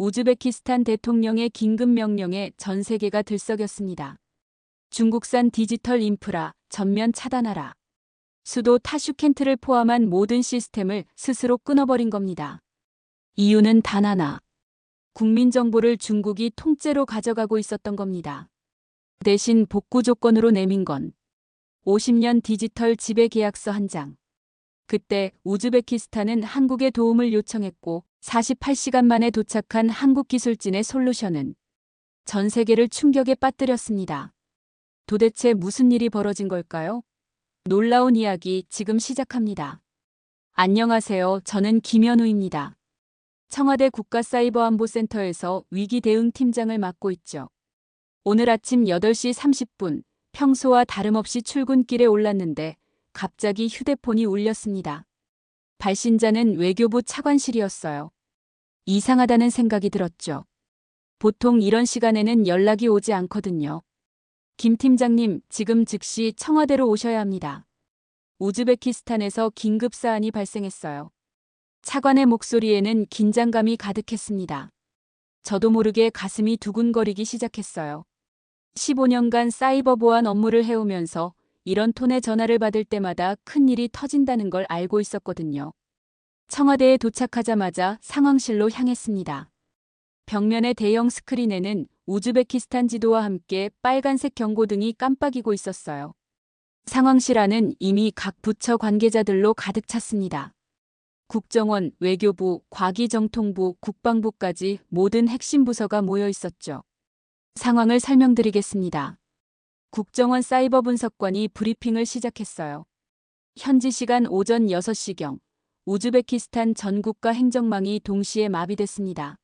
우즈베키스탄 대통령의 긴급 명령에 전 세계가 들썩였습니다. 중국산 디지털 인프라 전면 차단하라. 수도 타슈켄트를 포함한 모든 시스템을 스스로 끊어버린 겁니다. 이유는 단 하나. 국민 정보를 중국이 통째로 가져가고 있었던 겁니다. 대신 복구 조건으로 내민 건 50년 디지털 지배 계약서 한 장. 그때 우즈베키스탄은 한국의 도움을 요청했고 48시간 만에 도착한 한국 기술진의 솔루션은 전 세계를 충격에 빠뜨렸습니다. 도대체 무슨 일이 벌어진 걸까요? 놀라운 이야기 지금 시작합니다. 안녕하세요. 저는 김현우입니다. 청와대 국가사이버안보센터에서 위기 대응 팀장을 맡고 있죠. 오늘 아침 8시 30분 평소와 다름없이 출근길에 올랐는데 갑자기 휴대폰이 울렸습니다. 발신자는 외교부 차관실이었어요. 이상하다는 생각이 들었죠. 보통 이런 시간에는 연락이 오지 않거든요. 김 팀장님, 지금 즉시 청와대로 오셔야 합니다. 우즈베키스탄에서 긴급 사안이 발생했어요. 차관의 목소리에는 긴장감이 가득했습니다. 저도 모르게 가슴이 두근거리기 시작했어요. 15년간 사이버 보안 업무를 해오면서 이런 톤의 전화를 받을 때마다 큰일이 터진다는 걸 알고 있었거든요. 청와대에 도착하자마자 상황실로 향했습니다. 벽면의 대형 스크린에는 우즈베키스탄 지도와 함께 빨간색 경고등이 깜빡이고 있었어요. 상황실 안은 이미 각 부처 관계자들로 가득 찼습니다. 국정원, 외교부, 과기정통부, 국방부까지 모든 핵심 부서가 모여 있었죠. 상황을 설명드리겠습니다. 국정원 사이버 분석관이 브리핑을 시작했어요. 현지 시간 오전 6시경 우즈베키스탄 전 국가 행정망이 동시에 마비됐습니다.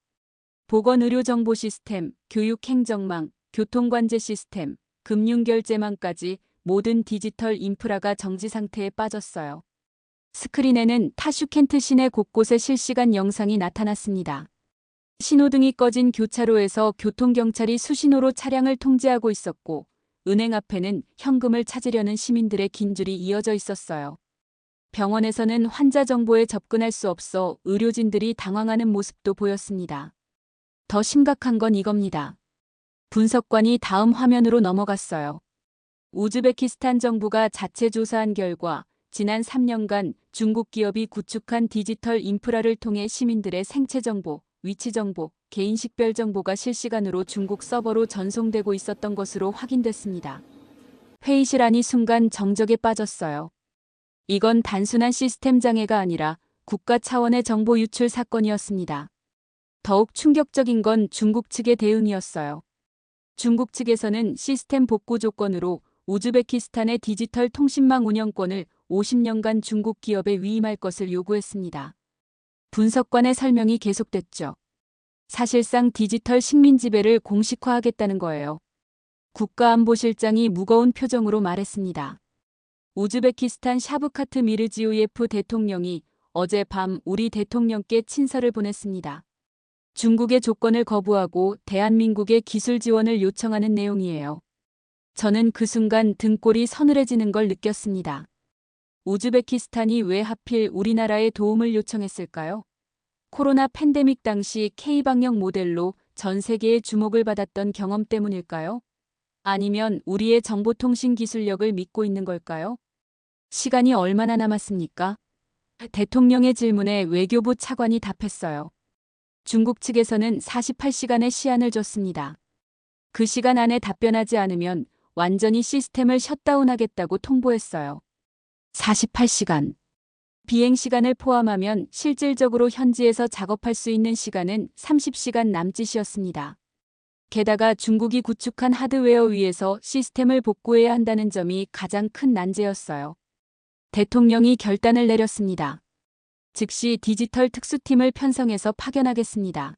보건의료정보 시스템, 교육행정망, 교통관제 시스템, 금융결제망까지 모든 디지털 인프라가 정지 상태에 빠졌어요. 스크린에는 타슈켄트 시내 곳곳에 실시간 영상이 나타났습니다. 신호등이 꺼진 교차로에서 교통경찰이 수신호로 차량을 통제하고 있었고, 은행 앞에는 현금을 찾으려는 시민들의 긴 줄이 이어져 있었어요. 병원에서는 환자 정보에 접근할 수 없어 의료진들이 당황하는 모습도 보였습니다. 더 심각한 건 이겁니다. 분석관이 다음 화면으로 넘어갔어요. 우즈베키스탄 정부가 자체 조사한 결과 지난 3년간 중국 기업이 구축한 디지털 인프라를 통해 시민들의 생체 정보, 위치 정보, 개인 식별 정보가 실시간으로 중국 서버로 전송되고 있었던 것으로 확인됐습니다. 회의실 안이 순간 정적에 빠졌어요. 이건 단순한 시스템 장애가 아니라 국가 차원의 정보 유출 사건이었습니다. 더욱 충격적인 건 중국 측의 대응이었어요. 중국 측에서는 시스템 복구 조건으로 우즈베키스탄의 디지털 통신망 운영권을 50년간 중국 기업에 위임할 것을 요구했습니다. 분석관의 설명이 계속됐죠. 사실상 디지털 식민 지배를 공식화하겠다는 거예요. 국가안보실장이 무거운 표정으로 말했습니다. 우즈베키스탄 샤브카트 미르지오예프 대통령이 어젯밤 우리 대통령께 친서를 보냈습니다. 중국의 조건을 거부하고 대한민국의 기술 지원을 요청하는 내용이에요. 저는 그 순간 등골이 서늘해지는 걸 느꼈습니다. 우즈베키스탄이 왜 하필 우리나라에 도움을 요청했을까요? 코로나 팬데믹 당시 K방역 모델로 전 세계의 주목을 받았던 경험 때문일까요? 아니면 우리의 정보통신 기술력을 믿고 있는 걸까요? 시간이 얼마나 남았습니까? 대통령의 질문에 외교부 차관이 답했어요. 중국 측에서는 48시간의 시한을 줬습니다. 그 시간 안에 답변하지 않으면 완전히 시스템을 셧다운하겠다고 통보했어요. 48시간. 비행시간을 포함하면 실질적으로 현지에서 작업할 수 있는 시간은 30시간 남짓이었습니다. 게다가 중국이 구축한 하드웨어 위에서 시스템을 복구해야 한다는 점이 가장 큰 난제였어요. 대통령이 결단을 내렸습니다. 즉시 디지털 특수팀을 편성해서 파견하겠습니다.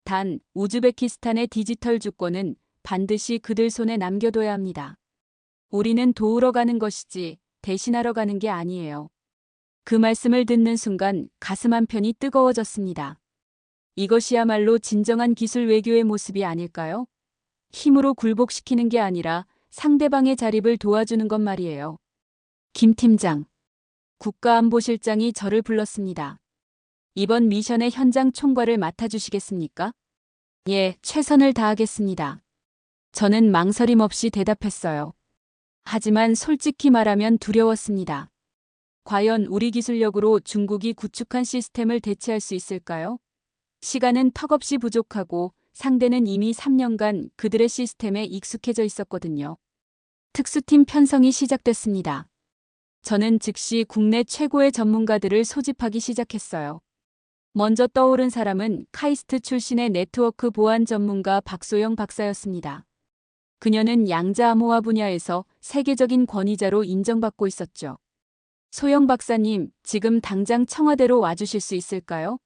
단, 우즈베키스탄의 디지털 주권은 반드시 그들 손에 남겨둬야 합니다. 우리는 도우러 가는 것이지 대신하러 가는 게 아니에요. 그 말씀을 듣는 순간 가슴 한편이 뜨거워졌습니다. 이것이야말로 진정한 기술 외교의 모습이 아닐까요? 힘으로 굴복시키는 게 아니라 상대방의 자립을 도와주는 것 말이에요. 김 팀장. 국가안보실장이 저를 불렀습니다. 이번 미션의 현장 총괄을 맡아주시겠습니까? 예, 최선을 다하겠습니다. 저는 망설임 없이 대답했어요. 하지만 솔직히 말하면 두려웠습니다. 과연 우리 기술력으로 중국이 구축한 시스템을 대체할 수 있을까요? 시간은 턱없이 부족하고 상대는 이미 3년간 그들의 시스템에 익숙해져 있었거든요. 특수팀 편성이 시작됐습니다. 저는 즉시 국내 최고의 전문가들을 소집하기 시작했어요. 먼저 떠오른 사람은 카이스트 출신의 네트워크 보안 전문가 박소영 박사였습니다. 그녀는 양자 암호화 분야에서 세계적인 권위자로 인정받고 있었죠. 소영 박사님, 지금 당장 청와대로 와주실 수 있을까요?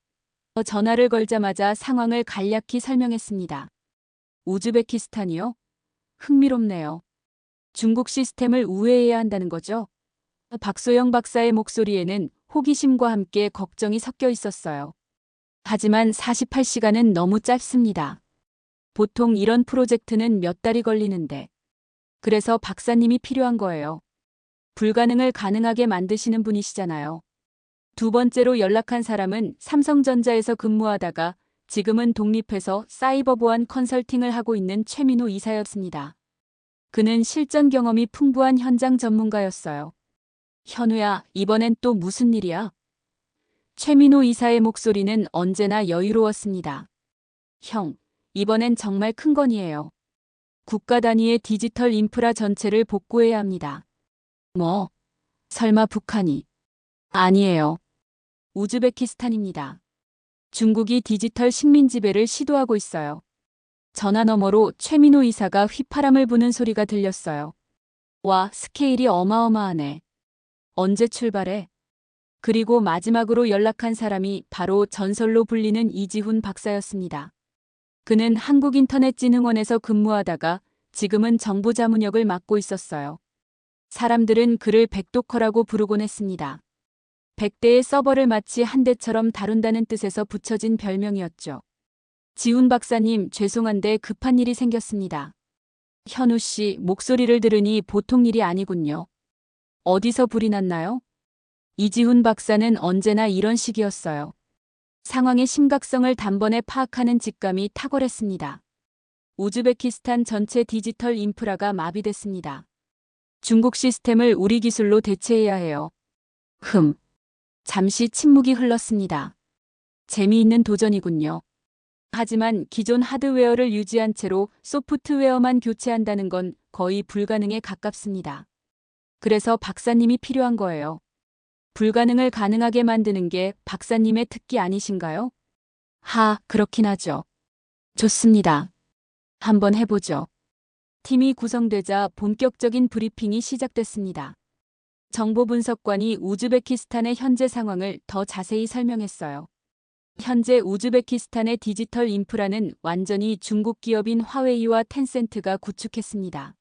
전화를 걸자마자 상황을 간략히 설명했습니다. 우즈베키스탄이요? 흥미롭네요. 중국 시스템을 우회해야 한다는 거죠? 박소영 박사의 목소리에는 호기심과 함께 걱정이 섞여 있었어요. 하지만 48시간은 너무 짧습니다. 보통 이런 프로젝트는 몇 달이 걸리는데. 그래서 박사님이 필요한 거예요. 불가능을 가능하게 만드시는 분이시잖아요. 두 번째로 연락한 사람은 삼성전자에서 근무하다가 지금은 독립해서 사이버 보안 컨설팅을 하고 있는 최민호 이사였습니다. 그는 실전 경험이 풍부한 현장 전문가였어요. 현우야, 이번엔 또 무슨 일이야? 최민호 이사의 목소리는 언제나 여유로웠습니다. 형, 이번엔 정말 큰 건이에요. 국가 단위의 디지털 인프라 전체를 복구해야 합니다. 뭐? 설마 북한이? 아니에요. 우즈베키스탄입니다. 중국이 디지털 식민 지배를 시도하고 있어요. 전화 너머로 최민호 이사가 휘파람을 부는 소리가 들렸어요. 와, 스케일이 어마어마하네. 언제 출발해? 그리고 마지막으로 연락한 사람이 바로 전설로 불리는 이지훈 박사였습니다. 그는 한국인터넷진흥원에서 근무하다가 지금은 정부 자문역을 맡고 있었어요. 사람들은 그를 백도커라고 부르곤 했습니다. 100대의 서버를 마치 한 대처럼 다룬다는 뜻에서 붙여진 별명이었죠. 지훈 박사님, 죄송한데 급한 일이 생겼습니다. 현우 씨, 목소리를 들으니 보통 일이 아니군요. 어디서 불이 났나요? 이지훈 박사는 언제나 이런 식이었어요. 상황의 심각성을 단번에 파악하는 직감이 탁월했습니다. 우즈베키스탄 전체 디지털 인프라가 마비됐습니다. 중국 시스템을 우리 기술로 대체해야 해요. 잠시 침묵이 흘렀습니다. 재미있는 도전이군요. 하지만 기존 하드웨어를 유지한 채로 소프트웨어만 교체한다는 건 거의 불가능에 가깝습니다. 그래서 박사님이 필요한 거예요. 불가능을 가능하게 만드는 게 박사님의 특기 아니신가요? 그렇긴 하죠. 좋습니다. 한번 해보죠. 팀이 구성되자 본격적인 브리핑이 시작됐습니다. 정보 분석관이 우즈베키스탄의 현재 상황을 더 자세히 설명했어요. 현재 우즈베키스탄의 디지털 인프라는 완전히 중국 기업인 화웨이와 텐센트가 구축했습니다.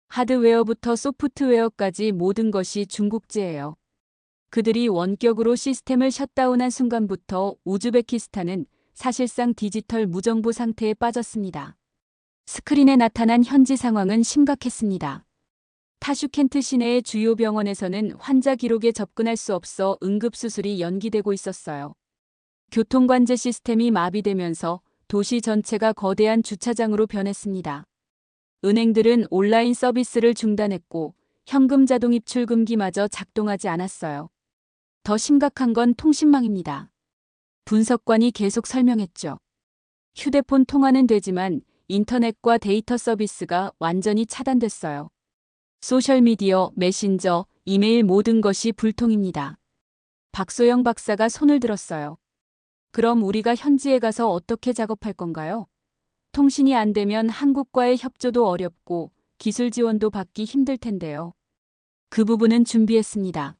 하드웨어부터 소프트웨어까지 모든 것이 중국제예요. 그들이 원격으로 시스템을 셧다운한 순간부터 우즈베키스탄은 사실상 디지털 무정부 상태에 빠졌습니다. 스크린에 나타난 현지 상황은 심각했습니다. 타슈켄트 시내의 주요 병원에서는 환자 기록에 접근할 수 없어 응급수술이 연기되고 있었어요. 교통관제 시스템이 마비되면서 도시 전체가 거대한 주차장으로 변했습니다. 은행들은 온라인 서비스를 중단했고 현금 자동 입출 금기마저 작동하지 않았어요. 더 심각한 건 통신망입니다. 분석관이 계속 설명했죠. 휴대폰 통화는 되지만 인터넷과 데이터 서비스가 완전히 차단됐어요. 소셜미디어, 메신저, 이메일 모든 것이 불통입니다. 박소영 박사가 손을 들었어요. 그럼 우리가 현지에 가서 어떻게 작업할 건가요? 통신이 안 되면 한국과의 협조도 어렵고 기술 지원도 받기 힘들 텐데요. 그 부분은 준비했습니다.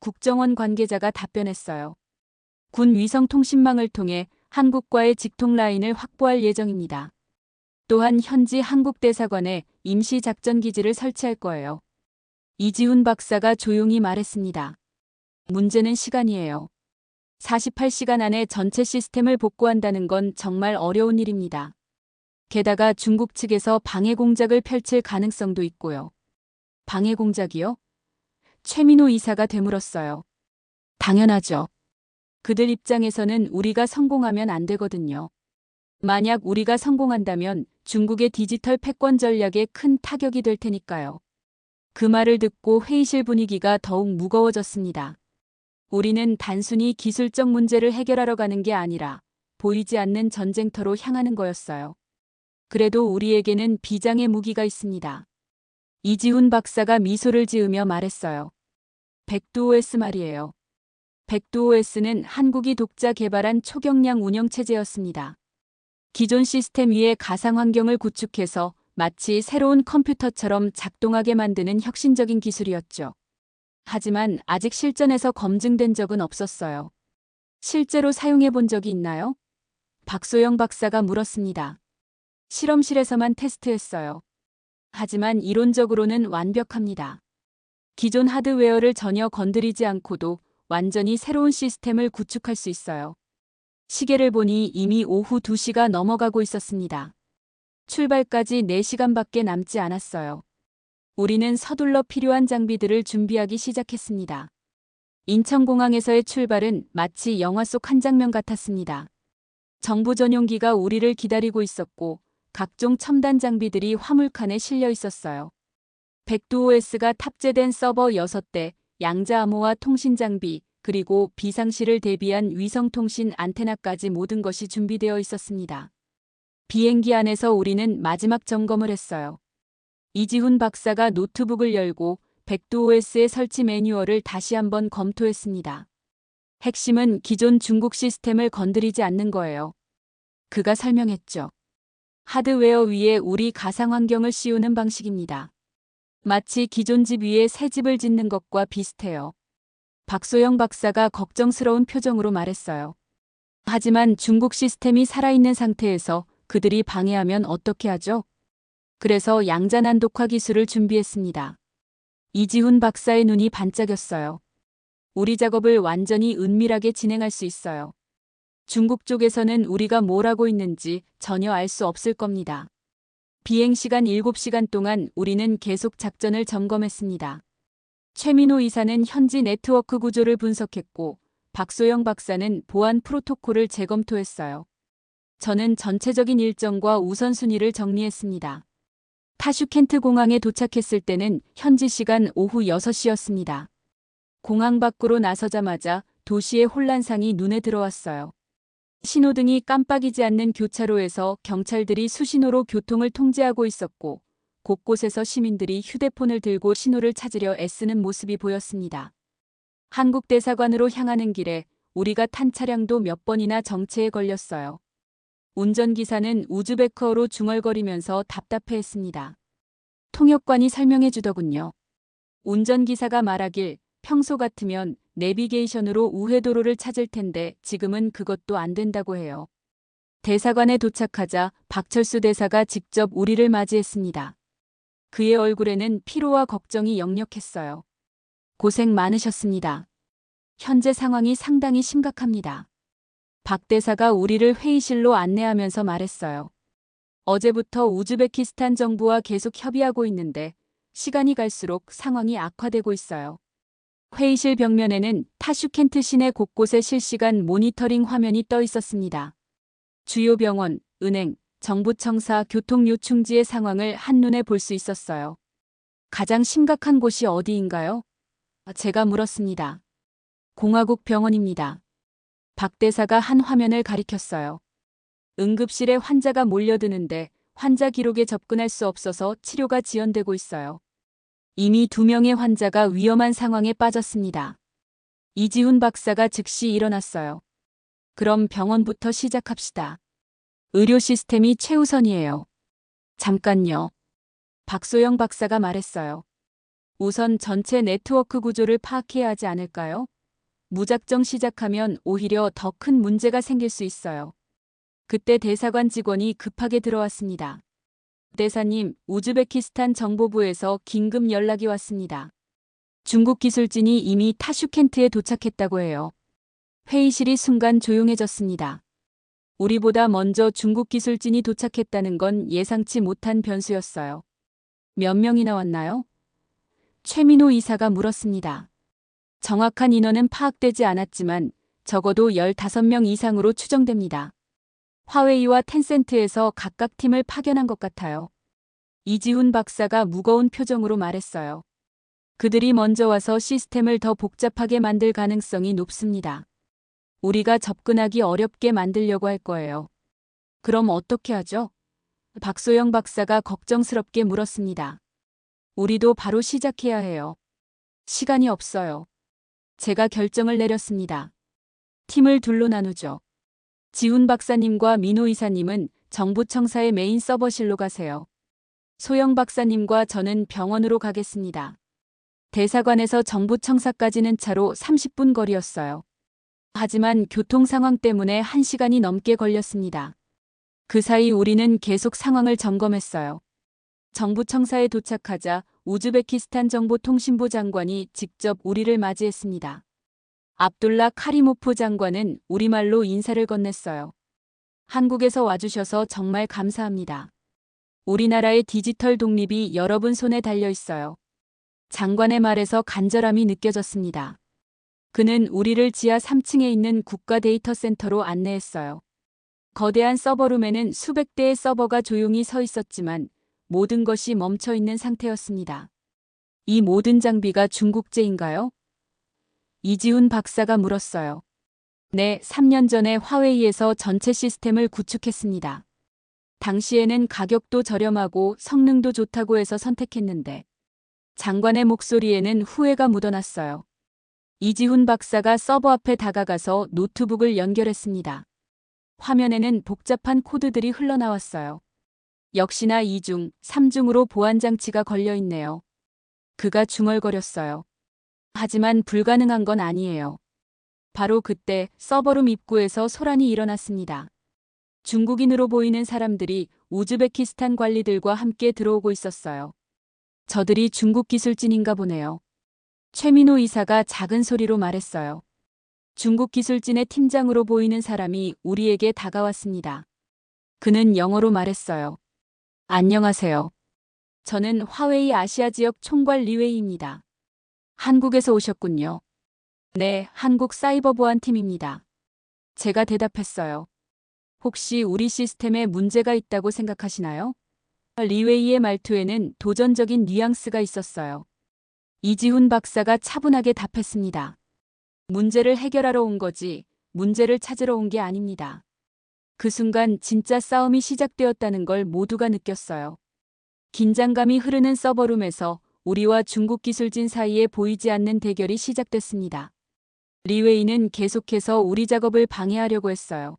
국정원 관계자가 답변했어요. 군 위성 통신망을 통해 한국과의 직통 라인을 확보할 예정입니다. 또한 현지 한국 대사관에 임시 작전 기지를 설치할 거예요. 이지훈 박사가 조용히 말했습니다. 문제는 시간이에요. 48시간 안에 전체 시스템을 복구한다는 건 정말 어려운 일입니다. 게다가 중국 측에서 방해 공작을 펼칠 가능성도 있고요. 방해 공작이요? 최민호 이사가 되물었어요. 당연하죠. 그들 입장에서는 우리가 성공하면 안 되거든요. 만약 우리가 성공한다면 중국의 디지털 패권 전략에 큰 타격이 될 테니까요. 그 말을 듣고 회의실 분위기가 더욱 무거워졌습니다. 우리는 단순히 기술적 문제를 해결하러 가는 게 아니라 보이지 않는 전쟁터로 향하는 거였어요. 그래도 우리에게는 비장의 무기가 있습니다. 이지훈 박사가 미소를 지으며 말했어요. 백두OS 말이에요. 백두OS는 한국이 독자 개발한 초경량 운영체제였습니다. 기존 시스템 위에 가상 환경을 구축해서 마치 새로운 컴퓨터처럼 작동하게 만드는 혁신적인 기술이었죠. 하지만 아직 실전에서 검증된 적은 없었어요. 실제로 사용해 본 적이 있나요? 박소영 박사가 물었습니다. 실험실에서만 테스트했어요. 하지만 이론적으로는 완벽합니다. 기존 하드웨어를 전혀 건드리지 않고도 완전히 새로운 시스템을 구축할 수 있어요. 시계를 보니 이미 오후 2시가 넘어가고 있었습니다. 출발까지 4시간밖에 남지 않았어요. 우리는 서둘러 필요한 장비들을 준비하기 시작했습니다. 인천공항에서의 출발은 마치 영화 속 한 장면 같았습니다. 정부 전용기가 우리를 기다리고 있었고 각종 첨단 장비들이 화물칸에 실려 있었어요. 백두OS가 탑재된 서버 6대, 양자 암호화 통신 장비, 그리고 비상시를 대비한 위성통신 안테나까지 모든 것이 준비되어 있었습니다. 비행기 안에서 우리는 마지막 점검을 했어요. 이지훈 박사가 노트북을 열고 백두OS의 설치 매뉴얼을 다시 한번 검토했습니다. 핵심은 기존 중국 시스템을 건드리지 않는 거예요. 그가 설명했죠. 하드웨어 위에 우리 가상 환경을 씌우는 방식입니다. 마치 기존 집 위에 새 집을 짓는 것과 비슷해요. 박소영 박사가 걱정스러운 표정으로 말했어요. 하지만 중국 시스템이 살아있는 상태에서 그들이 방해하면 어떻게 하죠? 그래서 양자난독화 기술을 준비했습니다. 이지훈 박사의 눈이 반짝였어요. 우리 작업을 완전히 은밀하게 진행할 수 있어요. 중국 쪽에서는 우리가 뭘 하고 있는지 전혀 알 수 없을 겁니다. 비행시간 7시간 동안 우리는 계속 작전을 점검했습니다. 최민호 이사는 현지 네트워크 구조를 분석했고 박소영 박사는 보안 프로토콜을 재검토했어요. 저는 전체적인 일정과 우선순위를 정리했습니다. 타슈켄트 공항에 도착했을 때는 현지 시간 오후 6시였습니다. 공항 밖으로 나서자마자 도시의 혼란상이 눈에 들어왔어요. 신호등이 깜빡이지 않는 교차로에서 경찰들이 수신호로 교통을 통제하고 있었고 곳곳에서 시민들이 휴대폰을 들고 신호를 찾으려 애쓰는 모습이 보였습니다. 한국 대사관으로 향하는 길에 우리가 탄 차량도 몇 번이나 정체에 걸렸어요. 운전기사는 우즈베크어로 중얼거리면서 답답해했습니다. 통역관이 설명해 주더군요. 운전기사가 말하길 평소 같으면 내비게이션으로 우회도로를 찾을 텐데 지금은 그것도 안 된다고 해요. 대사관에 도착하자 박철수 대사가 직접 우리를 맞이했습니다. 그의 얼굴에는 피로와 걱정이 역력했어요. 고생 많으셨습니다. 현재 상황이 상당히 심각합니다. 박 대사가 우리를 회의실로 안내하면서 말했어요. 어제부터 우즈베키스탄 정부와 계속 협의하고 있는데 시간이 갈수록 상황이 악화되고 있어요. 회의실 벽면에는 타슈켄트 시내 곳곳에 실시간 모니터링 화면이 떠 있었습니다. 주요 병원, 은행, 정부청사, 교통요충지의 상황을 한눈에 볼 수 있었어요. 가장 심각한 곳이 어디인가요? 제가 물었습니다. 공화국 병원입니다. 박 대사가 한 화면을 가리켰어요. 응급실에 환자가 몰려드는데 환자 기록에 접근할 수 없어서 치료가 지연되고 있어요. 이미 2명의 환자가 위험한 상황에 빠졌습니다. 이지훈 박사가 즉시 일어났어요. 그럼 병원부터 시작합시다. 의료 시스템이 최우선이에요. 잠깐요. 박소영 박사가 말했어요. 우선 전체 네트워크 구조를 파악해야 하지 않을까요? 무작정 시작하면 오히려 더 큰 문제가 생길 수 있어요. 그때 대사관 직원이 급하게 들어왔습니다. 대사님, 우즈베키스탄 정보부에서 긴급 연락이 왔습니다. 중국 기술진이 이미 타슈켄트에 도착했다고 해요. 회의실이 순간 조용해졌습니다. 우리보다 먼저 중국 기술진이 도착했다는 건 예상치 못한 변수였어요. 몇 명이나 왔나요? 최민호 이사가 물었습니다. 정확한 인원은 파악되지 않았지만 적어도 15명 이상으로 추정됩니다. 화웨이와 텐센트에서 각각 팀을 파견한 것 같아요. 이지훈 박사가 무거운 표정으로 말했어요. 그들이 먼저 와서 시스템을 더 복잡하게 만들 가능성이 높습니다. 우리가 접근하기 어렵게 만들려고 할 거예요. 그럼 어떻게 하죠? 박소영 박사가 걱정스럽게 물었습니다. 우리도 바로 시작해야 해요. 시간이 없어요. 제가 결정을 내렸습니다. 팀을 둘로 나누죠. 지훈 박사님과 민호 이사님은 정부청사의 메인 서버실로 가세요. 소영 박사님과 저는 병원으로 가겠습니다. 대사관에서 정부청사까지는 차로 30분 거리였어요. 하지만 교통 상황 때문에 1시간이 넘게 걸렸습니다. 그 사이 우리는 계속 상황을 점검했어요. 정부청사에 도착하자 우즈베키스탄 정보통신부 장관이 직접 우리를 맞이했습니다. 압둘라 카리모프 장관은 우리말로 인사를 건넸어요. 한국에서 와주셔서 정말 감사합니다. 우리나라의 디지털 독립이 여러분 손에 달려 있어요. 장관의 말에서 간절함이 느껴졌습니다. 그는 우리를 지하 3층에 있는 국가 데이터 센터로 안내했어요. 거대한 서버룸에는 수백 대의 서버가 조용히 서 있었지만 모든 것이 멈춰 있는 상태였습니다. 이 모든 장비가 중국제인가요? 이지훈 박사가 물었어요. 네, 3년 전에 화웨이에서 전체 시스템을 구축했습니다. 당시에는 가격도 저렴하고 성능도 좋다고 해서 선택했는데 장관의 목소리에는 후회가 묻어났어요. 이지훈 박사가 서버 앞에 다가가서 노트북을 연결했습니다. 화면에는 복잡한 코드들이 흘러나왔어요. 역시나 2중, 3중으로 보안장치가 걸려있네요. 그가 중얼거렸어요. 하지만 불가능한 건 아니에요. 바로 그때 서버룸 입구에서 소란이 일어났습니다. 중국인으로 보이는 사람들이 우즈베키스탄 관리들과 함께 들어오고 있었어요. 저들이 중국 기술진인가 보네요. 최민호 이사가 작은 소리로 말했어요. 중국 기술진의 팀장으로 보이는 사람이 우리에게 다가왔습니다. 그는 영어로 말했어요. 안녕하세요. 저는 화웨이 아시아 지역 총괄 리웨이입니다. 한국에서 오셨군요. 네, 한국 사이버 보안팀입니다. 제가 대답했어요. 혹시 우리 시스템에 문제가 있다고 생각하시나요? 리웨이의 말투에는 도전적인 뉘앙스가 있었어요. 이지훈 박사가 차분하게 답했습니다. 문제를 해결하러 온 거지, 문제를 찾으러 온 게 아닙니다. 그 순간 진짜 싸움이 시작되었다는 걸 모두가 느꼈어요. 긴장감이 흐르는 서버룸에서 우리와 중국 기술진 사이에 보이지 않는 대결이 시작됐습니다. 리웨이는 계속해서 우리 작업을 방해하려고 했어요.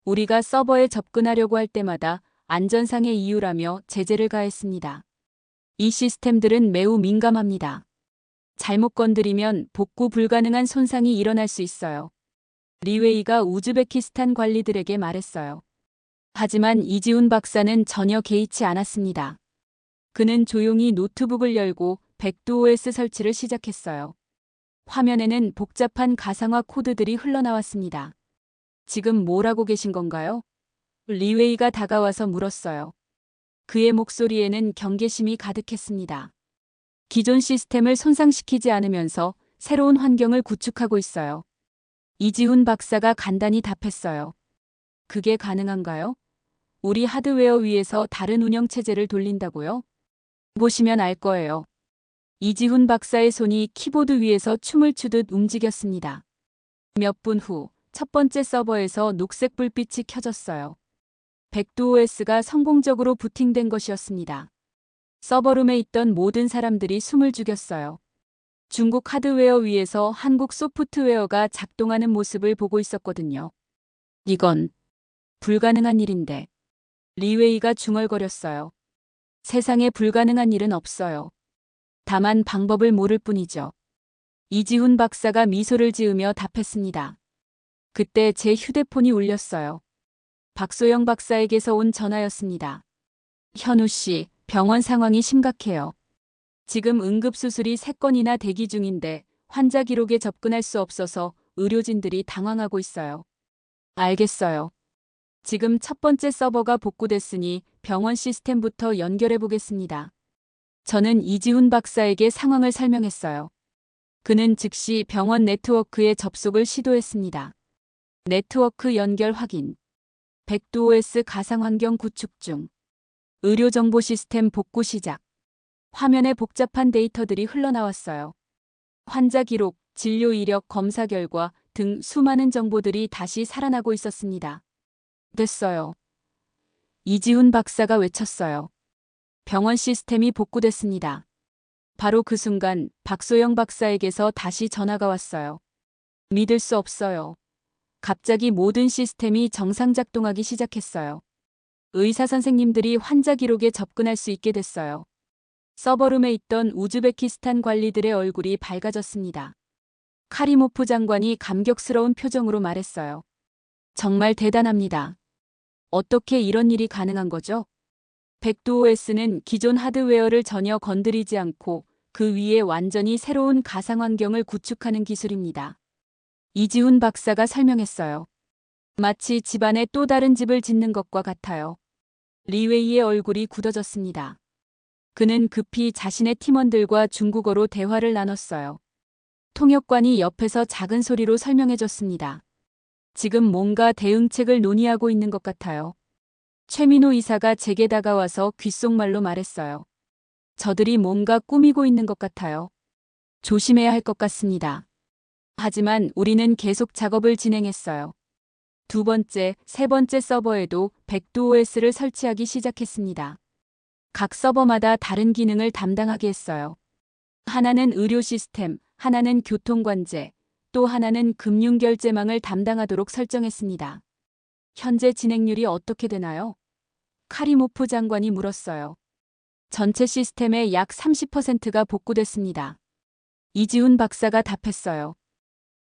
우리가 서버에 접근하려고 할 때마다 안전상의 이유라며 제재를 가했습니다. 이 시스템들은 매우 민감합니다. 잘못 건드리면 복구 불가능한 손상이 일어날 수 있어요. 리웨이가 우즈베키스탄 관리들에게 말했어요. 하지만 이지훈 박사는 전혀 개의치 않았습니다. 그는 조용히 노트북을 열고 백두OS 설치를 시작했어요. 화면에는 복잡한 가상화 코드들이 흘러나왔습니다. 지금 뭘 하고 계신 건가요? 리웨이가 다가와서 물었어요. 그의 목소리에는 경계심이 가득했습니다. 기존 시스템을 손상시키지 않으면서 새로운 환경을 구축하고 있어요. 이지훈 박사가 간단히 답했어요. 그게 가능한가요? 우리 하드웨어 위에서 다른 운영체제를 돌린다고요? 보시면 알 거예요. 이지훈 박사의 손이 키보드 위에서 춤을 추듯 움직였습니다. 몇 분 후 첫 번째 서버에서 녹색 불빛이 켜졌어요. 백두OS가 성공적으로 부팅된 것이었습니다. 서버룸에 있던 모든 사람들이 숨을 죽였어요. 중국 하드웨어 위에서 한국 소프트웨어가 작동하는 모습을 보고 있었거든요. 이건 불가능한 일인데. 리웨이가 중얼거렸어요. 세상에 불가능한 일은 없어요. 다만 방법을 모를 뿐이죠. 이지훈 박사가 미소를 지으며 답했습니다. 그때 제 휴대폰이 울렸어요. 박소영 박사에게서 온 전화였습니다. 현우 씨, 병원 상황이 심각해요. 지금 응급수술이 3건이나 대기 중인데 환자 기록에 접근할 수 없어서 의료진들이 당황하고 있어요. 알겠어요. 지금 첫 번째 서버가 복구됐으니 병원 시스템부터 연결해 보겠습니다. 저는 이지훈 박사에게 상황을 설명했어요. 그는 즉시 병원 네트워크에 접속을 시도했습니다. 네트워크 연결 확인. 백두OS 가상환경 구축 중. 의료정보 시스템 복구 시작. 화면에 복잡한 데이터들이 흘러나왔어요. 환자 기록, 진료 이력, 검사 결과 등 수많은 정보들이 다시 살아나고 있었습니다. 됐어요. 이지훈 박사가 외쳤어요. 병원 시스템이 복구됐습니다. 바로 그 순간 박소영 박사에게서 다시 전화가 왔어요. 믿을 수 없어요. 갑자기 모든 시스템이 정상 작동하기 시작했어요. 의사 선생님들이 환자 기록에 접근할 수 있게 됐어요. 서버룸에 있던 우즈베키스탄 관리들의 얼굴이 밝아졌습니다. 카리모프 장관이 감격스러운 표정으로 말했어요. 정말 대단합니다. 어떻게 이런 일이 가능한 거죠? 백두OS는 기존 하드웨어를 전혀 건드리지 않고 그 위에 완전히 새로운 가상환경을 구축하는 기술입니다. 이지훈 박사가 설명했어요. 마치 집안에 또 다른 집을 짓는 것과 같아요. 리웨이의 얼굴이 굳어졌습니다. 그는 급히 자신의 팀원들과 중국어로 대화를 나눴어요. 통역관이 옆에서 작은 소리로 설명해줬습니다. 지금 뭔가 대응책을 논의하고 있는 것 같아요. 최민호 이사가 제게 다가와서 귓속말로 말했어요. 저들이 뭔가 꾸미고 있는 것 같아요. 조심해야 할 것 같습니다. 하지만 우리는 계속 작업을 진행했어요. 두 번째, 세 번째 서버에도 백두OS를 설치하기 시작했습니다. 각 서버마다 다른 기능을 담당하게 했어요. 하나는 의료 시스템, 하나는 교통관제, 또 하나는 금융결제망을 담당하도록 설정했습니다. 현재 진행률이 어떻게 되나요? 카리모프 장관이 물었어요. 전체 시스템의 약 30%가 복구됐습니다. 이지훈 박사가 답했어요.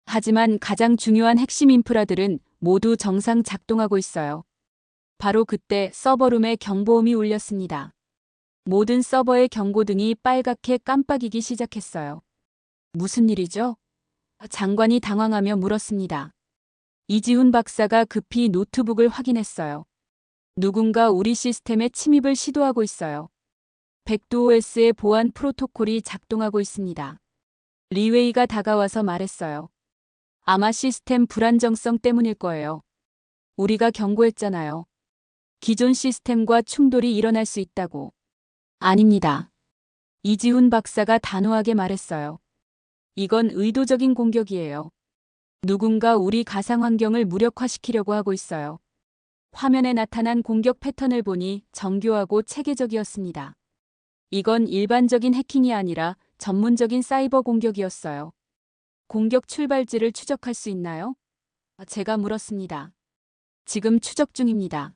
하지만 가장 중요한 핵심 인프라들은 모두 정상 작동하고 있어요. 바로 그때 서버룸에 경보음이 울렸습니다. 모든 서버의 경고등이 빨갛게 깜빡이기 시작했어요. 무슨 일이죠? 장관이 당황하며 물었습니다. 이지훈 박사가 급히 노트북을 확인했어요. 누군가 우리 시스템에 침입을 시도하고 있어요. 백두OS의 보안 프로토콜이 작동하고 있습니다. 리웨이가 다가와서 말했어요. 아마 시스템 불안정성 때문일 거예요. 우리가 경고했잖아요. 기존 시스템과 충돌이 일어날 수 있다고. 아닙니다. 이지훈 박사가 단호하게 말했어요. 이건 의도적인 공격이에요. 누군가 우리 가상환경을 무력화시키려고 하고 있어요. 화면에 나타난 공격 패턴을 보니 정교하고 체계적이었습니다. 이건 일반적인 해킹이 아니라 전문적인 사이버 공격이었어요. 공격 출발지를 추적할 수 있나요? 제가 물었습니다. 지금 추적 중입니다.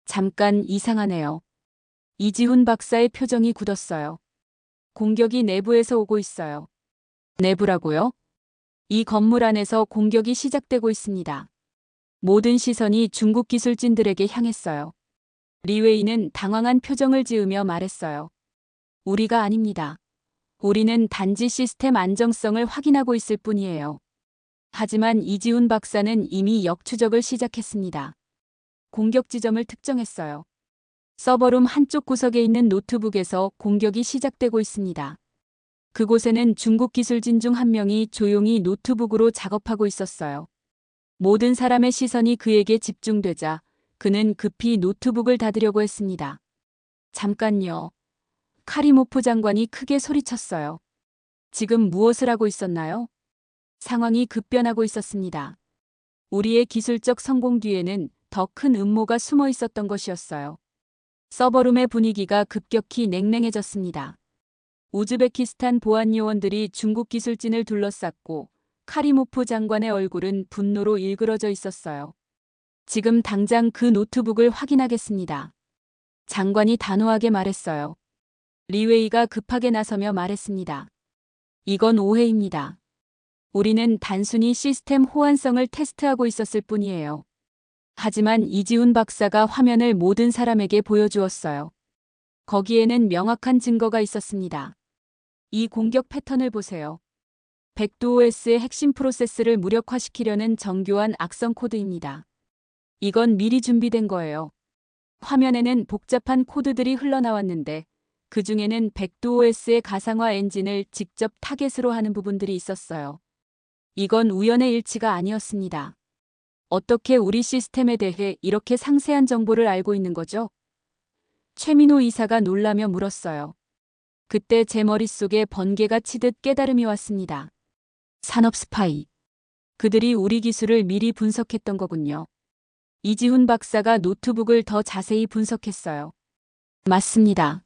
잠깐 이상하네요. 이지훈 박사의 표정이 굳었어요. 공격이 내부에서 오고 있어요. 내부라고요? 이 건물 안에서 공격이 시작되고 있습니다. 모든 시선이 중국 기술진들에게 향했어요. 리웨이는 당황한 표정을 지으며 말했어요. 우리가 아닙니다. 우리는 단지 시스템 안정성을 확인하고 있을 뿐이에요. 하지만 이지훈 박사는 이미 역추적을 시작했습니다. 공격 지점을 특정했어요. 서버룸 한쪽 구석에 있는 노트북에서 공격이 시작되고 있습니다. 그곳에는 중국 기술진 중 한 명이 조용히 노트북으로 작업하고 있었어요. 모든 사람의 시선이 그에게 집중되자 그는 급히 노트북을 닫으려고 했습니다. 잠깐요. 카리모프 장관이 크게 소리쳤어요. 지금 무엇을 하고 있었나요? 상황이 급변하고 있었습니다. 우리의 기술적 성공 뒤에는 더 큰 음모가 숨어 있었던 것이었어요. 서버룸의 분위기가 급격히 냉랭해졌습니다. 우즈베키스탄 보안 요원들이 중국 기술진을 둘러쌌고 카리모프 장관의 얼굴은 분노로 일그러져 있었어요. 지금 당장 그 노트북을 확인하겠습니다. 장관이 단호하게 말했어요. 리웨이가 급하게 나서며 말했습니다. 이건 오해입니다. 우리는 단순히 시스템 호환성을 테스트하고 있었을 뿐이에요. 하지만 이지훈 박사가 화면을 모든 사람에게 보여주었어요. 거기에는 명확한 증거가 있었습니다. 이 공격 패턴을 보세요. 백두OS의 핵심 프로세스를 무력화시키려는 정교한 악성 코드입니다. 이건 미리 준비된 거예요. 화면에는 복잡한 코드들이 흘러나왔는데 그 중에는 백두OS의 가상화 엔진을 직접 타겟으로 하는 부분들이 있었어요. 이건 우연의 일치가 아니었습니다. 어떻게 우리 시스템에 대해 이렇게 상세한 정보를 알고 있는 거죠? 최민호 이사가 놀라며 물었어요. 그때 제 머릿속에 번개가 치듯 깨달음이 왔습니다. 산업 스파이. 그들이 우리 기술을 미리 분석했던 거군요. 이지훈 박사가 노트북을 더 자세히 분석했어요. 맞습니다.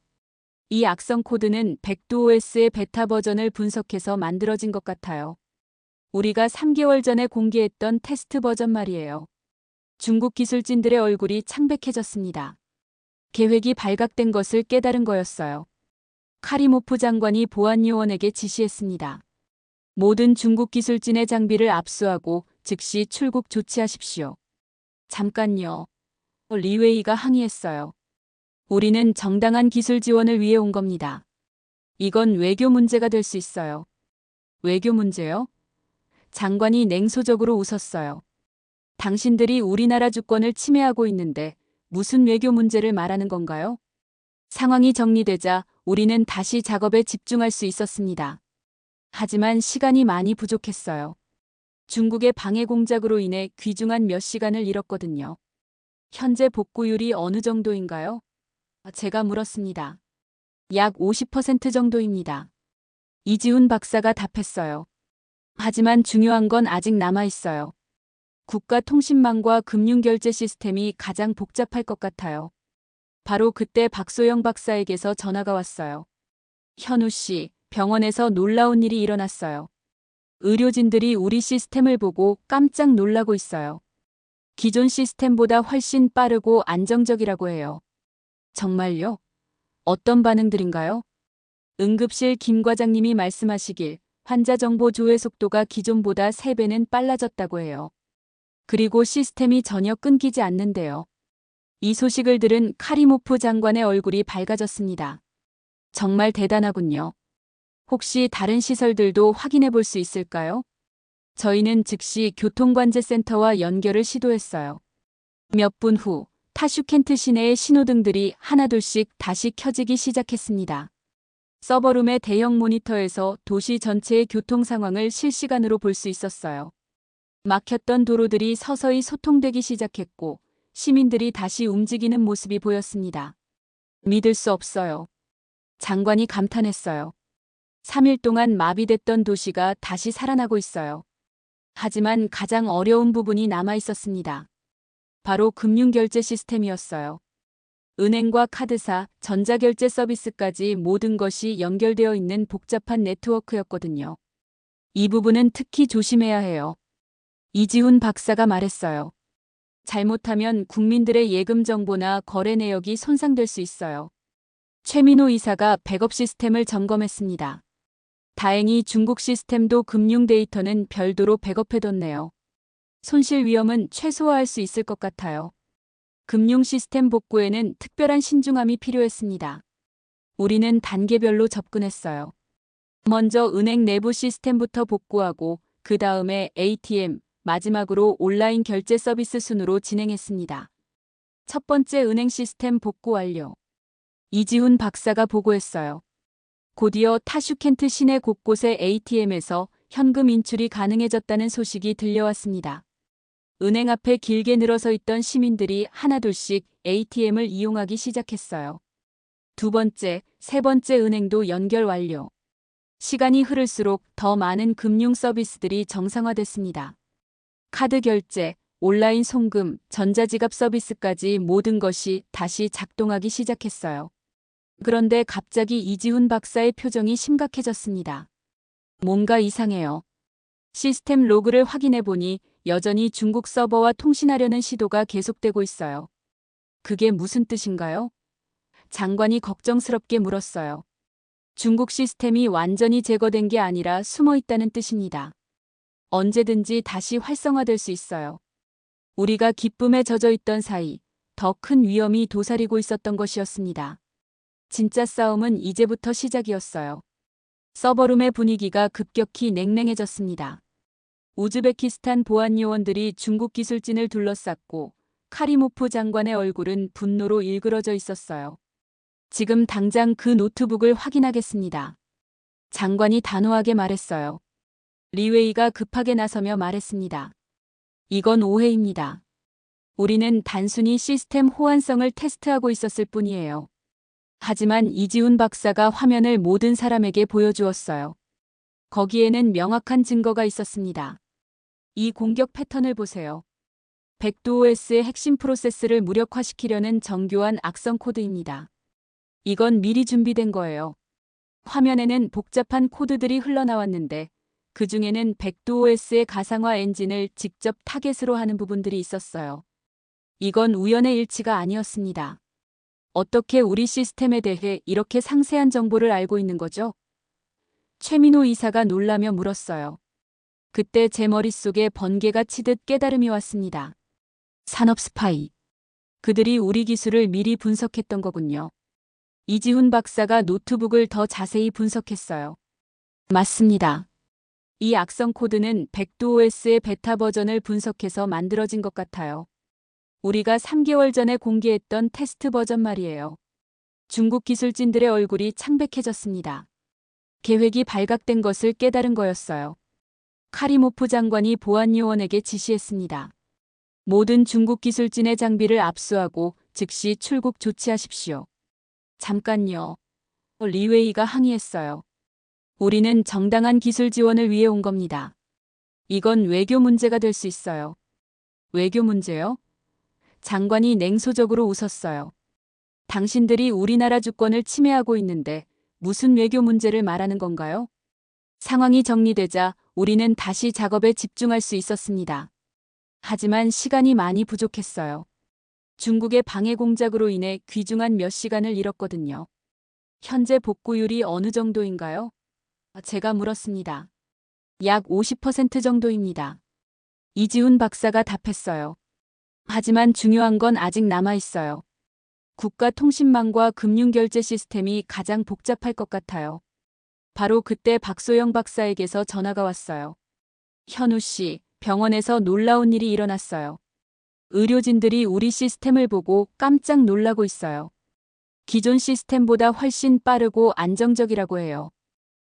이 악성 코드는 백두OS의 베타 버전을 분석해서 만들어진 것 같아요. 우리가 3개월 전에 공개했던 테스트 버전 말이에요. 중국 기술진들의 얼굴이 창백해졌습니다. 계획이 발각된 것을 깨달은 거였어요. 카리모프 장관이 보안요원에게 지시했습니다. 모든 중국 기술진의 장비를 압수하고 즉시 출국 조치하십시오. 잠깐요. 리웨이가 항의했어요. 우리는 정당한 기술 지원을 위해 온 겁니다. 이건 외교 문제가 될 수 있어요. 외교 문제요? 장관이 냉소적으로 웃었어요. 당신들이 우리나라 주권을 침해하고 있는데 무슨 외교 문제를 말하는 건가요? 상황이 정리되자 우리는 다시 작업에 집중할 수 있었습니다. 하지만 시간이 많이 부족했어요. 중국의 방해 공작으로 인해 귀중한 몇 시간을 잃었거든요. 현재 복구율이 어느 정도인가요? 제가 물었습니다. 약 50% 정도입니다. 이지훈 박사가 답했어요. 하지만 중요한 건 아직 남아 있어요. 국가통신망과 금융결제 시스템이 가장 복잡할 것 같아요. 바로 그때 박소영 박사에게서 전화가 왔어요. 현우 씨, 병원에서 놀라운 일이 일어났어요. 의료진들이 우리 시스템을 보고 깜짝 놀라고 있어요. 기존 시스템보다 훨씬 빠르고 안정적이라고 해요. 정말요? 어떤 반응들인가요? 응급실 김 과장님이 말씀하시길 환자 정보 조회 속도가 기존보다 3배는 빨라졌다고 해요. 그리고 시스템이 전혀 끊기지 않는데요. 이 소식을 들은 카리모프 장관의 얼굴이 밝아졌습니다. 정말 대단하군요. 혹시 다른 시설들도 확인해 볼 수 있을까요? 저희는 즉시 교통관제센터와 연결을 시도했어요. 몇 분 후 타슈켄트 시내의 신호등들이 하나둘씩 다시 켜지기 시작했습니다. 서버룸의 대형 모니터에서 도시 전체의 교통 상황을 실시간으로 볼 수 있었어요. 막혔던 도로들이 서서히 소통되기 시작했고 시민들이 다시 움직이는 모습이 보였습니다. 믿을 수 없어요. 장관이 감탄했어요. 3일 동안 마비됐던 도시가 다시 살아나고 있어요. 하지만 가장 어려운 부분이 남아 있었습니다. 바로 금융결제 시스템이었어요. 은행과 카드사, 전자결제 서비스까지 모든 것이 연결되어 있는 복잡한 네트워크였거든요. 이 부분은 특히 조심해야 해요. 이지훈 박사가 말했어요. 잘못하면 국민들의 예금 정보나 거래 내역이 손상될 수 있어요. 최민호 이사가 백업 시스템을 점검했습니다. 다행히 중국 시스템도 금융 데이터는 별도로 백업해뒀네요. 손실 위험은 최소화할 수 있을 것 같아요. 금융 시스템 복구에는 특별한 신중함이 필요했습니다. 우리는 단계별로 접근했어요. 먼저 은행 내부 시스템부터 복구하고 그 다음에 ATM, 마지막으로 온라인 결제 서비스 순으로 진행했습니다. 첫 번째 은행 시스템 복구 완료. 이지훈 박사가 보고했어요. 곧이어 타슈켄트 시내 곳곳의 ATM에서 현금 인출이 가능해졌다는 소식이 들려왔습니다. 은행 앞에 길게 늘어서 있던 시민들이 하나둘씩 ATM을 이용하기 시작했어요. 두 번째, 세 번째 은행도 연결 완료. 시간이 흐를수록 더 많은 금융 서비스들이 정상화됐습니다. 카드 결제, 온라인 송금, 전자지갑 서비스까지 모든 것이 다시 작동하기 시작했어요. 그런데 갑자기 이지훈 박사의 표정이 심각해졌습니다. 뭔가 이상해요. 시스템 로그를 확인해 보니 여전히 중국 서버와 통신하려는 시도가 계속되고 있어요. 그게 무슨 뜻인가요? 장관이 걱정스럽게 물었어요. 중국 시스템이 완전히 제거된 게 아니라 숨어 있다는 뜻입니다. 언제든지 다시 활성화될 수 있어요. 우리가 기쁨에 젖어 있던 사이 더 큰 위험이 도사리고 있었던 것이었습니다. 진짜 싸움은 이제부터 시작이었어요. 서버룸의 분위기가 급격히 냉랭해졌습니다. 우즈베키스탄 보안요원들이 중국 기술진을 둘러쌌고 카리모프 장관의 얼굴은 분노로 일그러져 있었어요. 지금 당장 그 노트북을 확인하겠습니다. 장관이 단호하게 말했어요. 리웨이가 급하게 나서며 말했습니다. 이건 오해입니다. 우리는 단순히 시스템 호환성을 테스트하고 있었을 뿐이에요. 하지만 이지훈 박사가 화면을 모든 사람에게 보여주었어요. 거기에는 명확한 증거가 있었습니다. 이 공격 패턴을 보세요. 백두OS의 핵심 프로세스를 무력화시키려는 정교한 악성 코드입니다. 이건 미리 준비된 거예요. 화면에는 복잡한 코드들이 흘러나왔는데 그 중에는 백두OS의 가상화 엔진을 직접 타겟으로 하는 부분들이 있었어요. 이건 우연의 일치가 아니었습니다. 어떻게 우리 시스템에 대해 이렇게 상세한 정보를 알고 있는 거죠? 최민호 이사가 놀라며 물었어요. 그때 제 머릿속에 번개가 치듯 깨달음이 왔습니다. 산업 스파이. 그들이 우리 기술을 미리 분석했던 거군요. 이지훈 박사가 노트북을 더 자세히 분석했어요. 맞습니다. 이 악성 코드는 백두OS의 베타 버전을 분석해서 만들어진 것 같아요. 우리가 3개월 전에 공개했던 테스트 버전 말이에요. 중국 기술진들의 얼굴이 창백해졌습니다. 계획이 발각된 것을 깨달은 거였어요. 카리모프 장관이 보안요원에게 지시했습니다. 모든 중국 기술진의 장비를 압수하고 즉시 출국 조치하십시오. 잠깐요. 리웨이가 항의했어요. 우리는 정당한 기술 지원을 위해 온 겁니다. 이건 외교 문제가 될 수 있어요. 외교 문제요? 장관이 냉소적으로 웃었어요. 당신들이 우리나라 주권을 침해하고 있는데 무슨 외교 문제를 말하는 건가요? 상황이 정리되자 우리는 다시 작업에 집중할 수 있었습니다. 하지만 시간이 많이 부족했어요. 중국의 방해 공작으로 인해 귀중한 몇 시간을 잃었거든요. 현재 복구율이 어느 정도인가요? 제가 물었습니다. 약 50% 정도입니다. 이지훈 박사가 답했어요. 하지만 중요한 건 아직 남아 있어요. 국가통신망과 금융결제 시스템이 가장 복잡할 것 같아요. 바로 그때 박소영 박사에게서 전화가 왔어요. 현우 씨, 병원에서 놀라운 일이 일어났어요. 의료진들이 우리 시스템을 보고 깜짝 놀라고 있어요. 기존 시스템보다 훨씬 빠르고 안정적이라고 해요.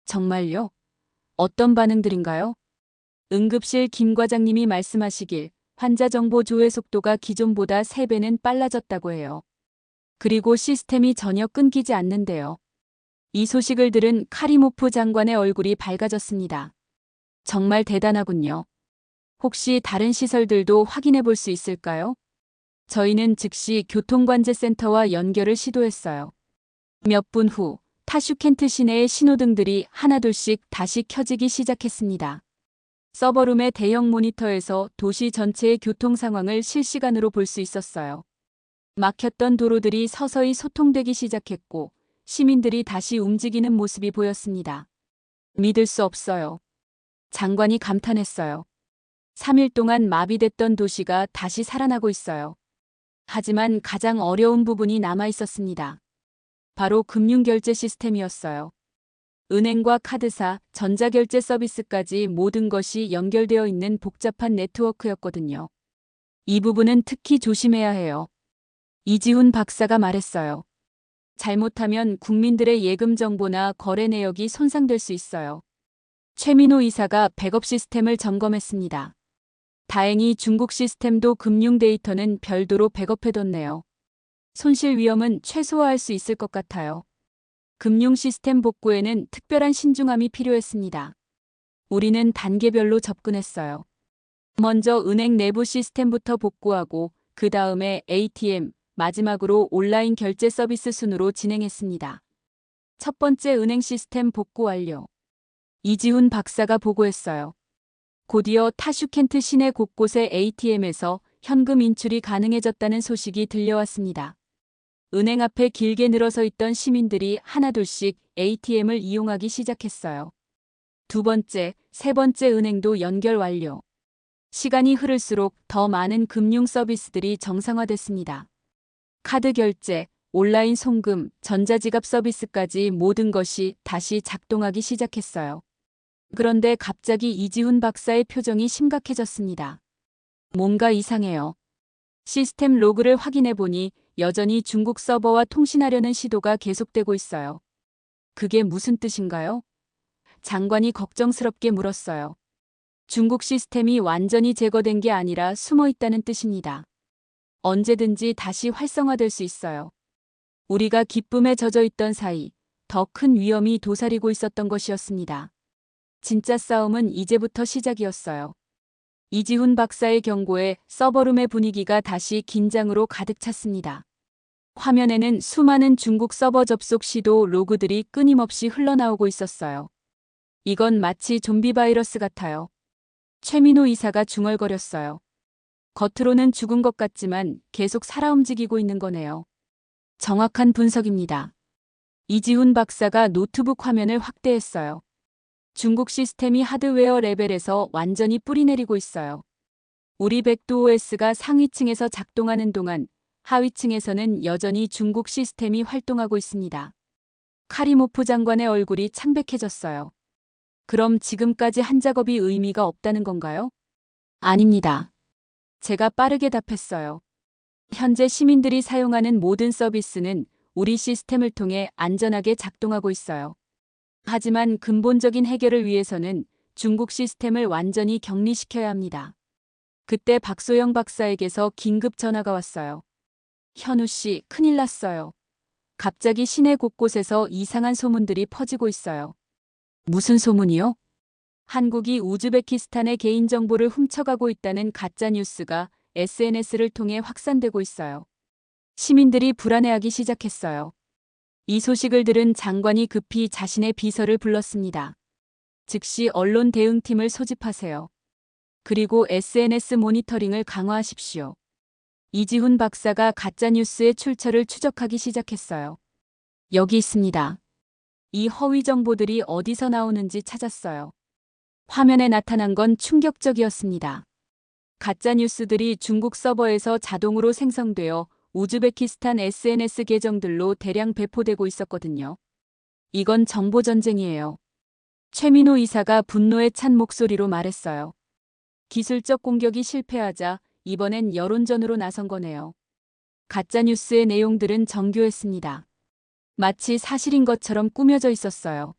정말요? 어떤 반응들인가요? 응급실 김 과장님이 말씀하시길 환자 정보 조회 속도가 기존보다 3배는 빨라졌다고 해요. 그리고 시스템이 전혀 끊기지 않는데요. 이 소식을 들은 카리모프 장관의 얼굴이 밝아졌습니다. 정말 대단하군요. 혹시 다른 시설들도 확인해 볼 수 있을까요? 저희는 즉시 교통관제센터와 연결을 시도했어요. 몇 분 후 타슈켄트 시내의 신호등들이 하나둘씩 다시 켜지기 시작했습니다. 서버룸의 대형 모니터에서 도시 전체의 교통 상황을 실시간으로 볼 수 있었어요. 막혔던 도로들이 서서히 소통되기 시작했고 시민들이 다시 움직이는 모습이 보였습니다. 믿을 수 없어요. 장관이 감탄했어요. 3일 동안 마비됐던 도시가 다시 살아나고 있어요. 하지만 가장 어려운 부분이 남아 있었습니다. 바로 금융결제 시스템이었어요. 은행과 카드사, 전자결제 서비스까지 모든 것이 연결되어 있는 복잡한 네트워크였거든요. 이 부분은 특히 조심해야 해요. 이지훈 박사가 말했어요. 잘못하면 국민들의 예금 정보나 거래 내역이 손상될 수 있어요. 최민호 이사가 백업 시스템을 점검했습니다. 다행히 중국 시스템도 금융 데이터는 별도로 백업해뒀네요. 손실 위험은 최소화할 수 있을 것 같아요. 금융 시스템 복구에는 특별한 신중함이 필요했습니다. 우리는 단계별로 접근했어요. 먼저 은행 내부 시스템부터 복구하고 그 다음에 ATM, 마지막으로 온라인 결제 서비스 순으로 진행했습니다. 첫 번째 은행 시스템 복구 완료. 이지훈 박사가 보고했어요. 곧이어 타슈켄트 시내 곳곳의 ATM에서 현금 인출이 가능해졌다는 소식이 들려왔습니다. 은행 앞에 길게 늘어서 있던 시민들이 하나둘씩 ATM을 이용하기 시작했어요. 두 번째, 세 번째 은행도 연결 완료. 시간이 흐를수록 더 많은 금융 서비스들이 정상화됐습니다. 카드 결제, 온라인 송금, 전자지갑 서비스까지 모든 것이 다시 작동하기 시작했어요. 그런데 갑자기 이지훈 박사의 표정이 심각해졌습니다. 뭔가 이상해요. 시스템 로그를 확인해 보니 여전히 중국 서버와 통신하려는 시도가 계속되고 있어요. 그게 무슨 뜻인가요? 장관이 걱정스럽게 물었어요. 중국 시스템이 완전히 제거된 게 아니라 숨어 있다는 뜻입니다. 언제든지 다시 활성화될 수 있어요. 우리가 기쁨에 젖어 있던 사이 더 큰 위험이 도사리고 있었던 것이었습니다. 진짜 싸움은 이제부터 시작이었어요. 이지훈 박사의 경고에 서버룸의 분위기가 다시 긴장으로 가득 찼습니다. 화면에는 수많은 중국 서버 접속 시도 로그들이 끊임없이 흘러나오고 있었어요. 이건 마치 좀비 바이러스 같아요. 최민호 이사가 중얼거렸어요. 겉으로는 죽은 것 같지만 계속 살아 움직이고 있는 거네요. 정확한 분석입니다. 이지훈 박사가 노트북 화면을 확대했어요. 중국 시스템이 하드웨어 레벨에서 완전히 뿌리내리고 있어요. 우리 백두 OS가 상위층에서 작동하는 동안 하위층에서는 여전히 중국 시스템이 활동하고 있습니다. 카리모프 장관의 얼굴이 창백해졌어요. 그럼 지금까지 한 작업이 의미가 없다는 건가요? 아닙니다. 제가 빠르게 답했어요. 현재 시민들이 사용하는 모든 서비스는 우리 시스템을 통해 안전하게 작동하고 있어요. 하지만 근본적인 해결을 위해서는 중국 시스템을 완전히 격리시켜야 합니다. 그때 박소영 박사에게서 긴급 전화가 왔어요. 현우 씨, 큰일 났어요. 갑자기 시내 곳곳에서 이상한 소문들이 퍼지고 있어요. 무슨 소문이요? 한국이 우즈베키스탄의 개인정보를 훔쳐가고 있다는 가짜뉴스가 SNS를 통해 확산되고 있어요. 시민들이 불안해하기 시작했어요. 이 소식을 들은 장관이 급히 자신의 비서를 불렀습니다. 즉시 언론 대응팀을 소집하세요. 그리고 SNS 모니터링을 강화하십시오. 이지훈 박사가 가짜뉴스의 출처를 추적하기 시작했어요. 여기 있습니다. 이 허위 정보들이 어디서 나오는지 찾았어요. 화면에 나타난 건 충격적이었습니다. 가짜뉴스들이 중국 서버에서 자동으로 생성되어 우즈베키스탄 SNS 계정들로 대량 배포되고 있었거든요. 이건 정보전쟁이에요. 최민호 이사가 분노에 찬 목소리로 말했어요. 기술적 공격이 실패하자 이번엔 여론전으로 나선 거네요. 가짜뉴스의 내용들은 정교했습니다. 마치 사실인 것처럼 꾸며져 있었어요.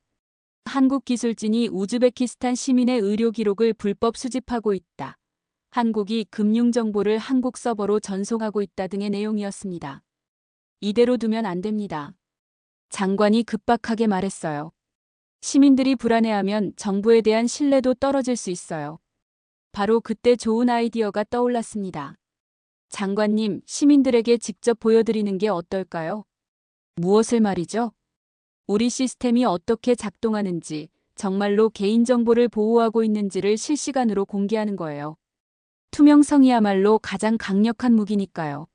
한국 기술진이 우즈베키스탄 시민의 의료 기록을 불법 수집하고 있다. 한국이 금융정보를 한국 서버로 전송하고 있다 등의 내용이었습니다. 이대로 두면 안 됩니다. 장관이 급박하게 말했어요. 시민들이 불안해하면 정부에 대한 신뢰도 떨어질 수 있어요. 바로 그때 좋은 아이디어가 떠올랐습니다. 장관님, 시민들에게 직접 보여드리는 게 어떨까요? 무엇을 말이죠? 우리 시스템이 어떻게 작동하는지, 정말로 개인정보를 보호하고 있는지를 실시간으로 공개하는 거예요. 투명성이야말로 가장 강력한 무기니까요.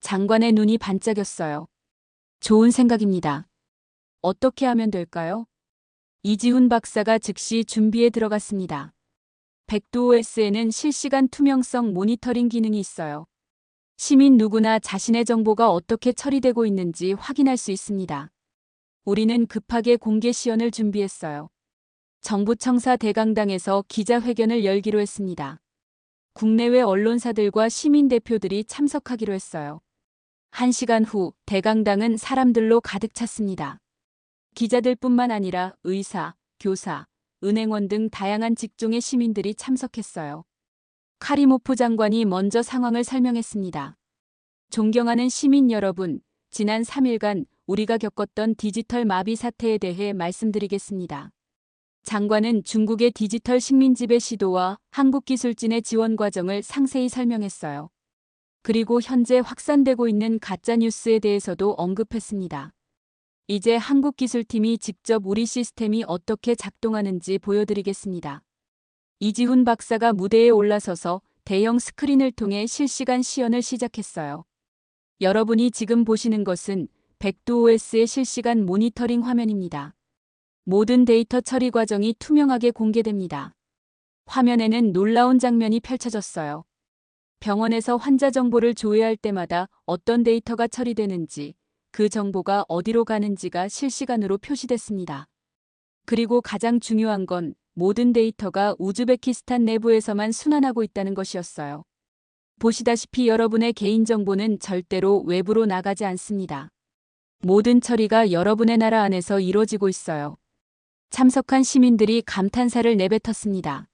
장관의 눈이 반짝였어요. 좋은 생각입니다. 어떻게 하면 될까요? 이지훈 박사가 즉시 준비에 들어갔습니다. 백두OS에는 실시간 투명성 모니터링 기능이 있어요. 시민 누구나 자신의 정보가 어떻게 처리되고 있는지 확인할 수 있습니다. 우리는 급하게 공개 시연을 준비했어요. 정부 청사 대강당에서 기자회견을 열기로 했습니다. 국내외 언론사들과 시민 대표들이 참석하기로 했어요. 1시간 후 대강당은 사람들로 가득 찼습니다. 기자들뿐만 아니라 의사, 교사, 은행원 등 다양한 직종의 시민들이 참석했어요. 카리모프 장관이 먼저 상황을 설명했습니다. 존경하는 시민 여러분, 지난 3일간 우리가 겪었던 디지털 마비 사태에 대해 말씀드리겠습니다. 장관은 중국의 디지털 식민지배 시도와 한국 기술진의 지원 과정을 상세히 설명했어요. 그리고 현재 확산되고 있는 가짜뉴스에 대해서도 언급했습니다. 이제 한국 기술팀이 직접 우리 시스템이 어떻게 작동하는지 보여드리겠습니다. 이지훈 박사가 무대에 올라서서 대형 스크린을 통해 실시간 시연을 시작했어요. 여러분이 지금 보시는 것은 백두OS의 실시간 모니터링 화면입니다. 모든 데이터 처리 과정이 투명하게 공개됩니다. 화면에는 놀라운 장면이 펼쳐졌어요. 병원에서 환자 정보를 조회할 때마다 어떤 데이터가 처리되는지, 그 정보가 어디로 가는지가 실시간으로 표시됐습니다. 그리고 가장 중요한 건 모든 데이터가 우즈베키스탄 내부에서만 순환하고 있다는 것이었어요. 보시다시피 여러분의 개인정보는 절대로 외부로 나가지 않습니다. 모든 처리가 여러분의 나라 안에서 이루어지고 있어요. 참석한 시민들이 감탄사를 내뱉었습니다.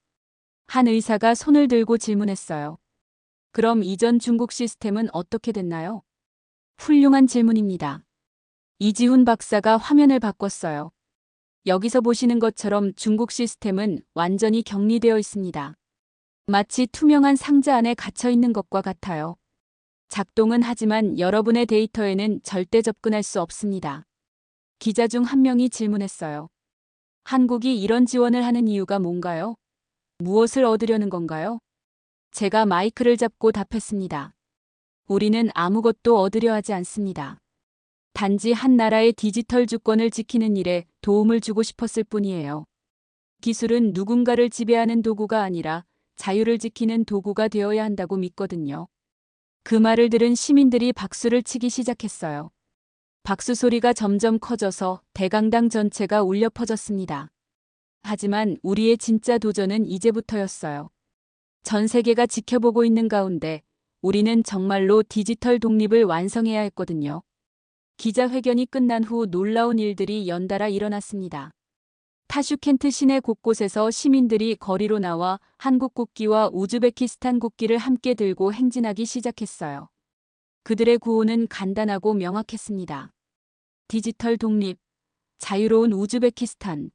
한 의사가 손을 들고 질문했어요. 그럼 이전 중국 시스템은 어떻게 됐나요? 훌륭한 질문입니다. 이지훈 박사가 화면을 바꿨어요. 여기서 보시는 것처럼 중국 시스템은 완전히 격리되어 있습니다. 마치 투명한 상자 안에 갇혀 있는 것과 같아요. 작동은 하지만 여러분의 데이터에는 절대 접근할 수 없습니다. 기자 중 한 명이 질문했어요. 한국이 이런 지원을 하는 이유가 뭔가요? 무엇을 얻으려는 건가요? 제가 마이크를 잡고 답했습니다. 우리는 아무것도 얻으려 하지 않습니다. 단지 한 나라의 디지털 주권을 지키는 일에 도움을 주고 싶었을 뿐이에요. 기술은 누군가를 지배하는 도구가 아니라 자유를 지키는 도구가 되어야 한다고 믿거든요. 그 말을 들은 시민들이 박수를 치기 시작했어요. 박수 소리가 점점 커져서 대강당 전체가 울려 퍼졌습니다. 하지만 우리의 진짜 도전은 이제부터였어요. 전 세계가 지켜보고 있는 가운데 우리는 정말로 디지털 독립을 완성해야 했거든요. 기자회견이 끝난 후 놀라운 일들이 연달아 일어났습니다. 타슈켄트 시내 곳곳에서 시민들이 거리로 나와 한국 국기와 우즈베키스탄 국기를 함께 들고 행진하기 시작했어요. 그들의 구호는 간단하고 명확했습니다. 디지털 독립, 자유로운 우즈베키스탄.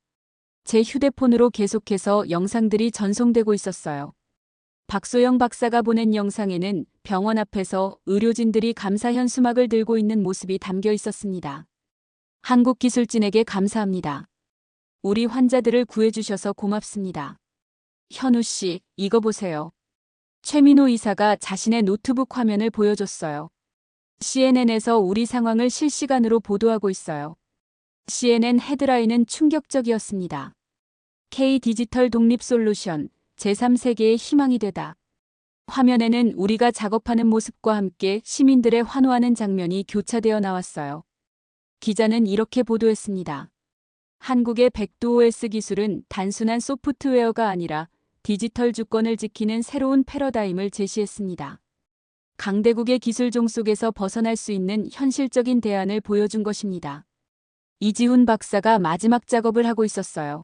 제 휴대폰으로 계속해서 영상들이 전송되고 있었어요. 박소영 박사가 보낸 영상에는 병원 앞에서 의료진들이 감사 현수막을 들고 있는 모습이 담겨 있었습니다. 한국 기술진에게 감사합니다. 우리 환자들을 구해주셔서 고맙습니다. 현우 씨, 이거 보세요. 최민호 의사가 자신의 노트북 화면을 보여줬어요. CNN에서 우리 상황을 실시간으로 보도하고 있어요. CNN 헤드라인은 충격적이었습니다. K 디지털 독립 솔루션, 제3세계의 희망이 되다. 화면에는 우리가 작업하는 모습과 함께 시민들의 환호하는 장면이 교차되어 나왔어요. 기자는 이렇게 보도했습니다. 한국의 백두OS 기술은 단순한 소프트웨어가 아니라 디지털 주권을 지키는 새로운 패러다임을 제시했습니다. 강대국의 기술종 속에서 벗어날 수 있는 현실적인 대안을 보여준 것입니다. 이지훈 박사가 마지막 작업을 하고 있었어요.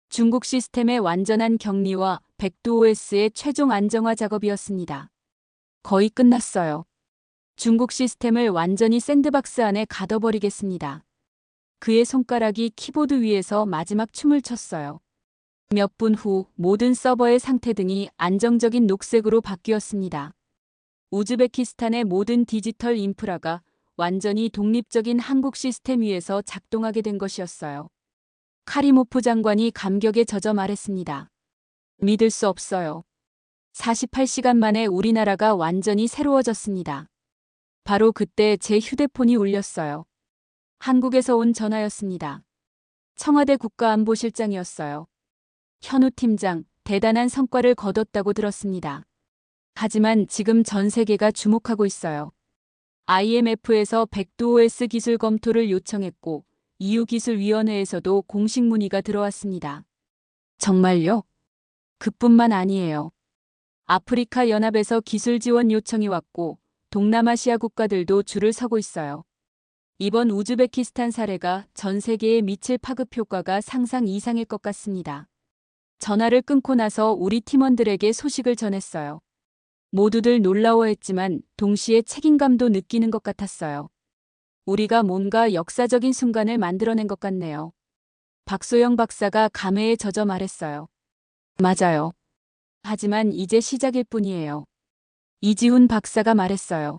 중국 시스템의 완전한 격리와 백두OS의 최종 안정화 작업이었습니다. 거의 끝났어요. 중국 시스템을 완전히 샌드박스 안에 가둬버리겠습니다. 그의 손가락이 키보드 위에서 마지막 춤을 췄어요. 몇 분 후 모든 서버의 상태 등이 안정적인 녹색으로 바뀌었습니다. 우즈베키스탄의 모든 디지털 인프라가 완전히 독립적인 한국 시스템 위에서 작동하게 된 것이었어요. 카리모프 장관이 감격에 젖어 말했습니다. 믿을 수 없어요. 48시간 만에 우리나라가 완전히 새로워졌습니다. 바로 그때 제 휴대폰이 울렸어요. 한국에서 온 전화였습니다. 청와대 국가안보실장이었어요. 현우 팀장, 대단한 성과를 거뒀다고 들었습니다. 하지만 지금 전 세계가 주목하고 있어요. IMF에서 백두OS 기술 검토를 요청했고 EU기술위원회에서도 공식 문의가 들어왔습니다. 정말요? 그뿐만 아니에요. 아프리카 연합에서 기술 지원 요청이 왔고 동남아시아 국가들도 줄을 서고 있어요. 이번 우즈베키스탄 사례가 전 세계에 미칠 파급 효과가 상상 이상일 것 같습니다. 전화를 끊고 나서 우리 팀원들에게 소식을 전했어요. 모두들 놀라워했지만 동시에 책임감도 느끼는 것 같았어요. 우리가 뭔가 역사적인 순간을 만들어낸 것 같네요. 박소영 박사가 감회에 젖어 말했어요. 맞아요. 하지만 이제 시작일 뿐이에요. 이지훈 박사가 말했어요.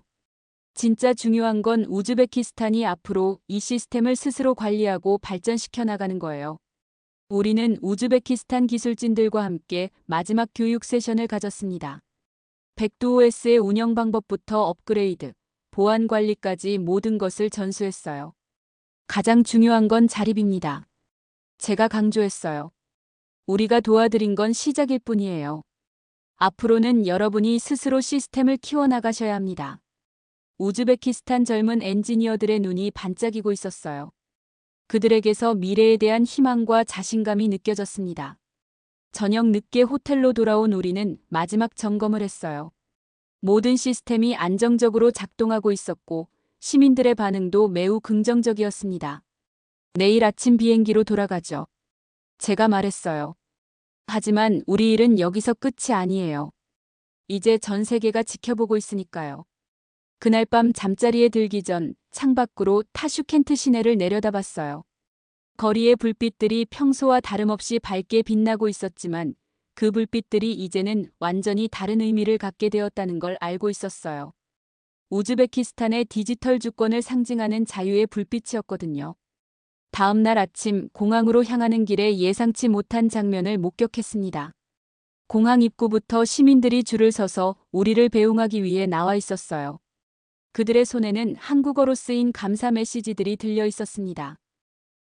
진짜 중요한 건 우즈베키스탄이 앞으로 이 시스템을 스스로 관리하고 발전시켜 나가는 거예요. 우리는 우즈베키스탄 기술진들과 함께 마지막 교육 세션을 가졌습니다. 백두OS의 운영 방법부터 업그레이드, 보안 관리까지 모든 것을 전수했어요. 가장 중요한 건 자립입니다. 제가 강조했어요. 우리가 도와드린 건 시작일 뿐이에요. 앞으로는 여러분이 스스로 시스템을 키워나가셔야 합니다. 우즈베키스탄 젊은 엔지니어들의 눈이 반짝이고 있었어요. 그들에게서 미래에 대한 희망과 자신감이 느껴졌습니다. 저녁 늦게 호텔로 돌아온 우리는 마지막 점검을 했어요. 모든 시스템이 안정적으로 작동하고 있었고 시민들의 반응도 매우 긍정적이었습니다. 내일 아침 비행기로 돌아가죠. 제가 말했어요. 하지만 우리 일은 여기서 끝이 아니에요. 이제 전 세계가 지켜보고 있으니까요. 그날 밤 잠자리에 들기 전 창밖으로 타슈켄트 시내를 내려다봤어요. 거리의 불빛들이 평소와 다름없이 밝게 빛나고 있었지만 그 불빛들이 이제는 완전히 다른 의미를 갖게 되었다는 걸 알고 있었어요. 우즈베키스탄의 디지털 주권을 상징하는 자유의 불빛이었거든요. 다음 날 아침 공항으로 향하는 길에 예상치 못한 장면을 목격했습니다. 공항 입구부터 시민들이 줄을 서서 우리를 배웅하기 위해 나와 있었어요. 그들의 손에는 한국어로 쓰인 감사 메시지들이 들려 있었습니다.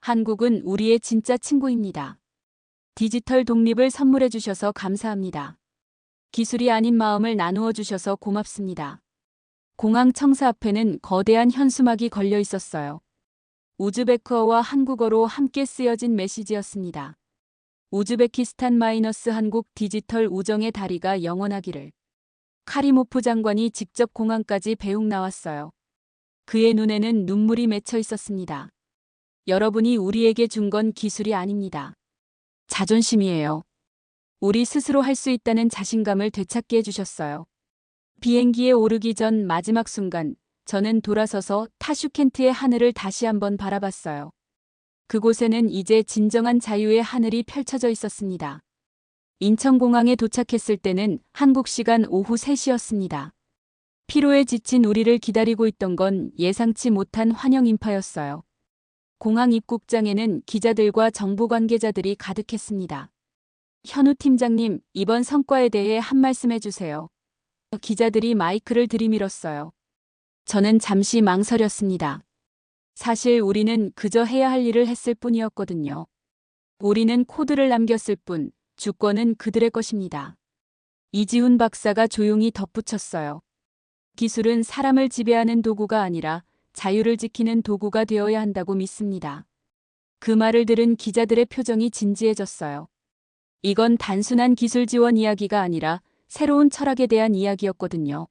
한국은 우리의 진짜 친구입니다. 디지털 독립을 선물해 주셔서 감사합니다. 기술이 아닌 마음을 나누어 주셔서 고맙습니다. 공항 청사 앞에는 거대한 현수막이 걸려 있었어요. 우즈베크어와 한국어로 함께 쓰여진 메시지였습니다. 우즈베키스탄 마이너스 한국 디지털 우정의 다리가 영원하기를. 카리모프 장관이 직접 공항까지 배웅 나왔어요. 그의 눈에는 눈물이 맺혀 있었습니다. 여러분이 우리에게 준 건 기술이 아닙니다. 자존심이에요. 우리 스스로 할 수 있다는 자신감을 되찾게 해주셨어요. 비행기에 오르기 전 마지막 순간 저는 돌아서서 타슈켄트의 하늘을 다시 한번 바라봤어요. 그곳에는 이제 진정한 자유의 하늘이 펼쳐져 있었습니다. 인천공항에 도착했을 때는 한국 시간 오후 3시였습니다. 피로에 지친 우리를 기다리고 있던 건 예상치 못한 환영 인파였어요. 공항 입국장에는 기자들과 정부 관계자들이 가득했습니다. 현우 팀장님, 이번 성과에 대해 한 말씀 해주세요. 기자들이 마이크를 들이밀었어요. 저는 잠시 망설였습니다. 사실 우리는 그저 해야 할 일을 했을 뿐이었거든요. 우리는 코드를 남겼을 뿐, 주권은 그들의 것입니다. 이지훈 박사가 조용히 덧붙였어요. 기술은 사람을 지배하는 도구가 아니라 자유를 지키는 도구가 되어야 한다고 믿습니다. 그 말을 들은 기자들의 표정이 진지해졌어요. 이건 단순한 기술 지원 이야기가 아니라 새로운 철학에 대한 이야기였거든요.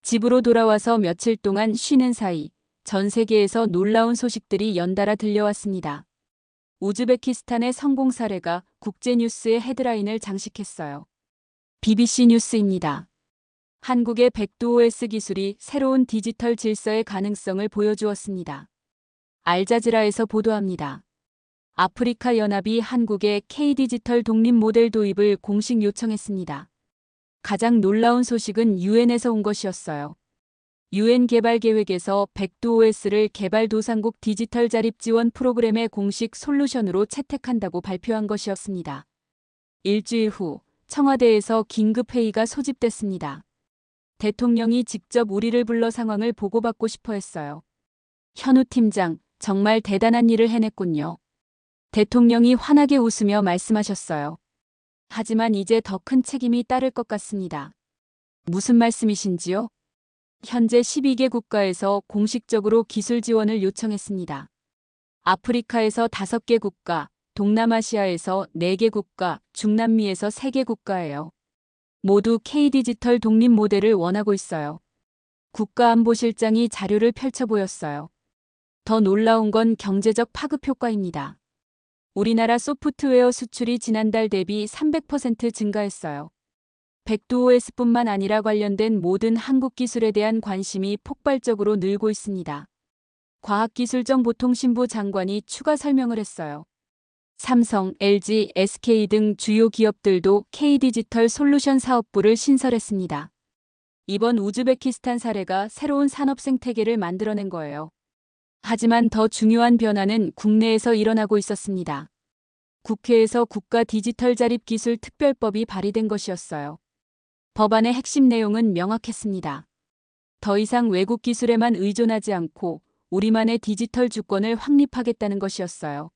집으로 돌아와서 며칠 동안 쉬는 사이 전 세계에서 놀라운 소식들이 연달아 들려왔습니다. 우즈베키스탄의 성공 사례가 국제뉴스의 헤드라인을 장식했어요. BBC 뉴스입니다. 한국의 백두OS 기술이 새로운 디지털 질서의 가능성을 보여주었습니다. 알자지라에서 보도합니다. 아프리카 연합이 한국의 K디지털 독립 모델 도입을 공식 요청했습니다. 가장 놀라운 소식은 유엔에서 온 것이었어요. 유엔 개발 계획에서 백두OS를 개발도상국 디지털 자립 지원 프로그램의 공식 솔루션으로 채택한다고 발표한 것이었습니다. 일주일 후 청와대에서 긴급회의가 소집됐습니다. 대통령이 직접 우리를 불러 상황을 보고받고 싶어 했어요. 현우 팀장, 정말 대단한 일을 해냈군요. 대통령이 환하게 웃으며 말씀하셨어요. 하지만 이제 더 큰 책임이 따를 것 같습니다. 무슨 말씀이신지요? 현재 12개 국가에서 공식적으로 기술 지원을 요청했습니다. 아프리카에서 5개 국가, 동남아시아에서 4개 국가, 중남미에서 3개 국가예요. 모두 K디지털 독립 모델을 원하고 있어요. 국가안보실장이 자료를 펼쳐 보였어요. 더 놀라운 건 경제적 파급 효과입니다. 우리나라 소프트웨어 수출이 지난달 대비 300% 증가했어요. 백두OS뿐만 아니라 관련된 모든 한국 기술에 대한 관심이 폭발적으로 늘고 있습니다. 과학기술정보통신부 장관이 추가 설명을 했어요. 삼성, LG, SK 등 주요 기업들도 K디지털 솔루션 사업부를 신설했습니다. 이번 우즈베키스탄 사례가 새로운 산업 생태계를 만들어낸 거예요. 하지만 더 중요한 변화는 국내에서 일어나고 있었습니다. 국회에서 국가 디지털 자립 기술 특별법이 발의된 것이었어요. 법안의 핵심 내용은 명확했습니다. 더 이상 외국 기술에만 의존하지 않고 우리만의 디지털 주권을 확립하겠다는 것이었어요.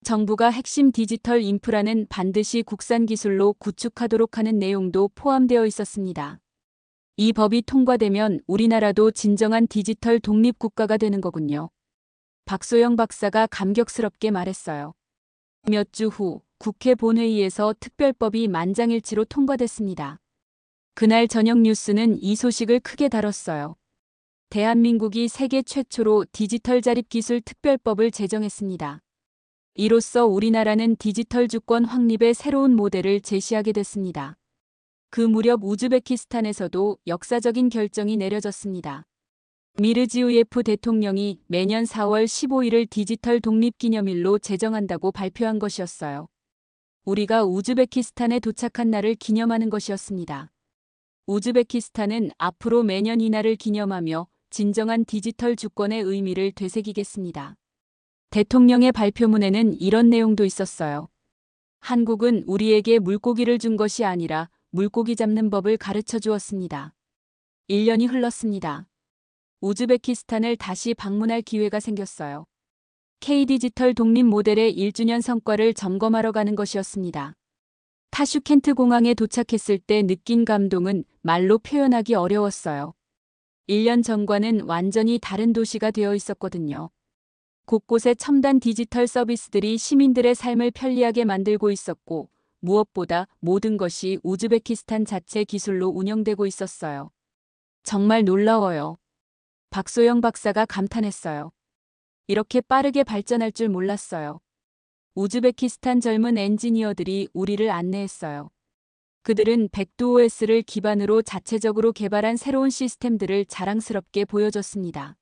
정부가 핵심 디지털 인프라는 반드시 국산 기술로 구축하도록 하는 내용도 포함되어 있었습니다. 이 법이 통과되면 우리나라도 진정한 디지털 독립 국가가 되는 거군요. 박소영 박사가 감격스럽게 말했어요. 몇 주 후 국회 본회의에서 특별법이 만장일치로 통과됐습니다. 그날 저녁 뉴스는 이 소식을 크게 다뤘어요. 대한민국이 세계 최초로 디지털 자립기술 특별법을 제정했습니다. 이로써 우리나라는 디지털 주권 확립의 새로운 모델을 제시하게 됐습니다. 그 무렵 우즈베키스탄에서도 역사적인 결정이 내려졌습니다. 미르지우예프 대통령이 매년 4월 15일을 디지털 독립기념일로 제정한다고 발표한 것이었어요. 우리가 우즈베키스탄에 도착한 날을 기념하는 것이었습니다. 우즈베키스탄은 앞으로 매년 이날을 기념하며 진정한 디지털 주권의 의미를 되새기겠습니다. 대통령의 발표문에는 이런 내용도 있었어요. 한국은 우리에게 물고기를 준 것이 아니라 물고기 잡는 법을 가르쳐 주었습니다. 1년이 흘렀습니다. 우즈베키스탄을 다시 방문할 기회가 생겼어요. K디지털 독립 모델의 1주년 성과를 점검하러 가는 것이었습니다. 타슈켄트 공항에 도착했을 때 느낀 감동은 말로 표현하기 어려웠어요. 1년 전과는 완전히 다른 도시가 되어 있었거든요. 곳곳에 첨단 디지털 서비스들이 시민들의 삶을 편리하게 만들고 있었고, 무엇보다 모든 것이 우즈베키스탄 자체 기술로 운영되고 있었어요. 정말 놀라워요. 박소영 박사가 감탄했어요. 이렇게 빠르게 발전할 줄 몰랐어요. 우즈베키스탄 젊은 엔지니어들이 우리를 안내했어요. 그들은 백두OS를 기반으로 자체적으로 개발한 새로운 시스템들을 자랑스럽게 보여줬습니다.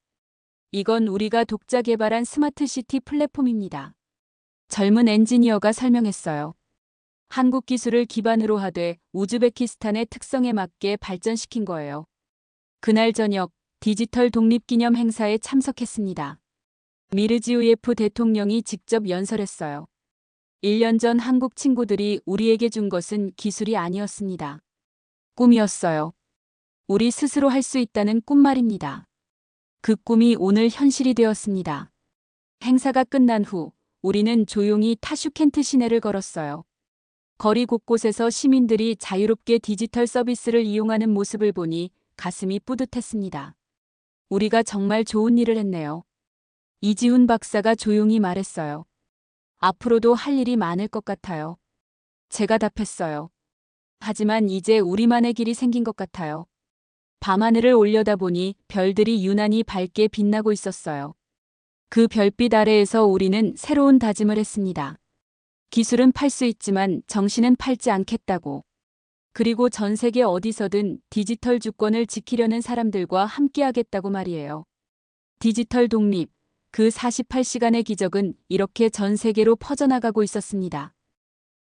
이건 우리가 독자 개발한 스마트시티 플랫폼입니다. 젊은 엔지니어가 설명했어요. 한국 기술을 기반으로 하되 우즈베키스탄의 특성에 맞게 발전시킨 거예요. 그날 저녁 디지털 독립기념 행사에 참석했습니다. 미르지우예프 대통령이 직접 연설했어요. 1년 전 한국 친구들이 우리에게 준 것은 기술이 아니었습니다. 꿈이었어요. 우리 스스로 할 수 있다는 꿈 말입니다. 그 꿈이 오늘 현실이 되었습니다. 행사가 끝난 후 우리는 조용히 타슈켄트 시내를 걸었어요. 거리 곳곳에서 시민들이 자유롭게 디지털 서비스를 이용하는 모습을 보니 가슴이 뿌듯했습니다. 우리가 정말 좋은 일을 했네요. 이지훈 박사가 조용히 말했어요. 앞으로도 할 일이 많을 것 같아요. 제가 답했어요. 하지만 이제 우리만의 길이 생긴 것 같아요. 밤하늘을 올려다보니 별들이 유난히 밝게 빛나고 있었어요. 그 별빛 아래에서 우리는 새로운 다짐을 했습니다. 기술은 팔 수 있지만 정신은 팔지 않겠다고. 그리고 전 세계 어디서든 디지털 주권을 지키려는 사람들과 함께하겠다고 말이에요. 디지털 독립, 그 48시간의 기적은 이렇게 전 세계로 퍼져나가고 있었습니다.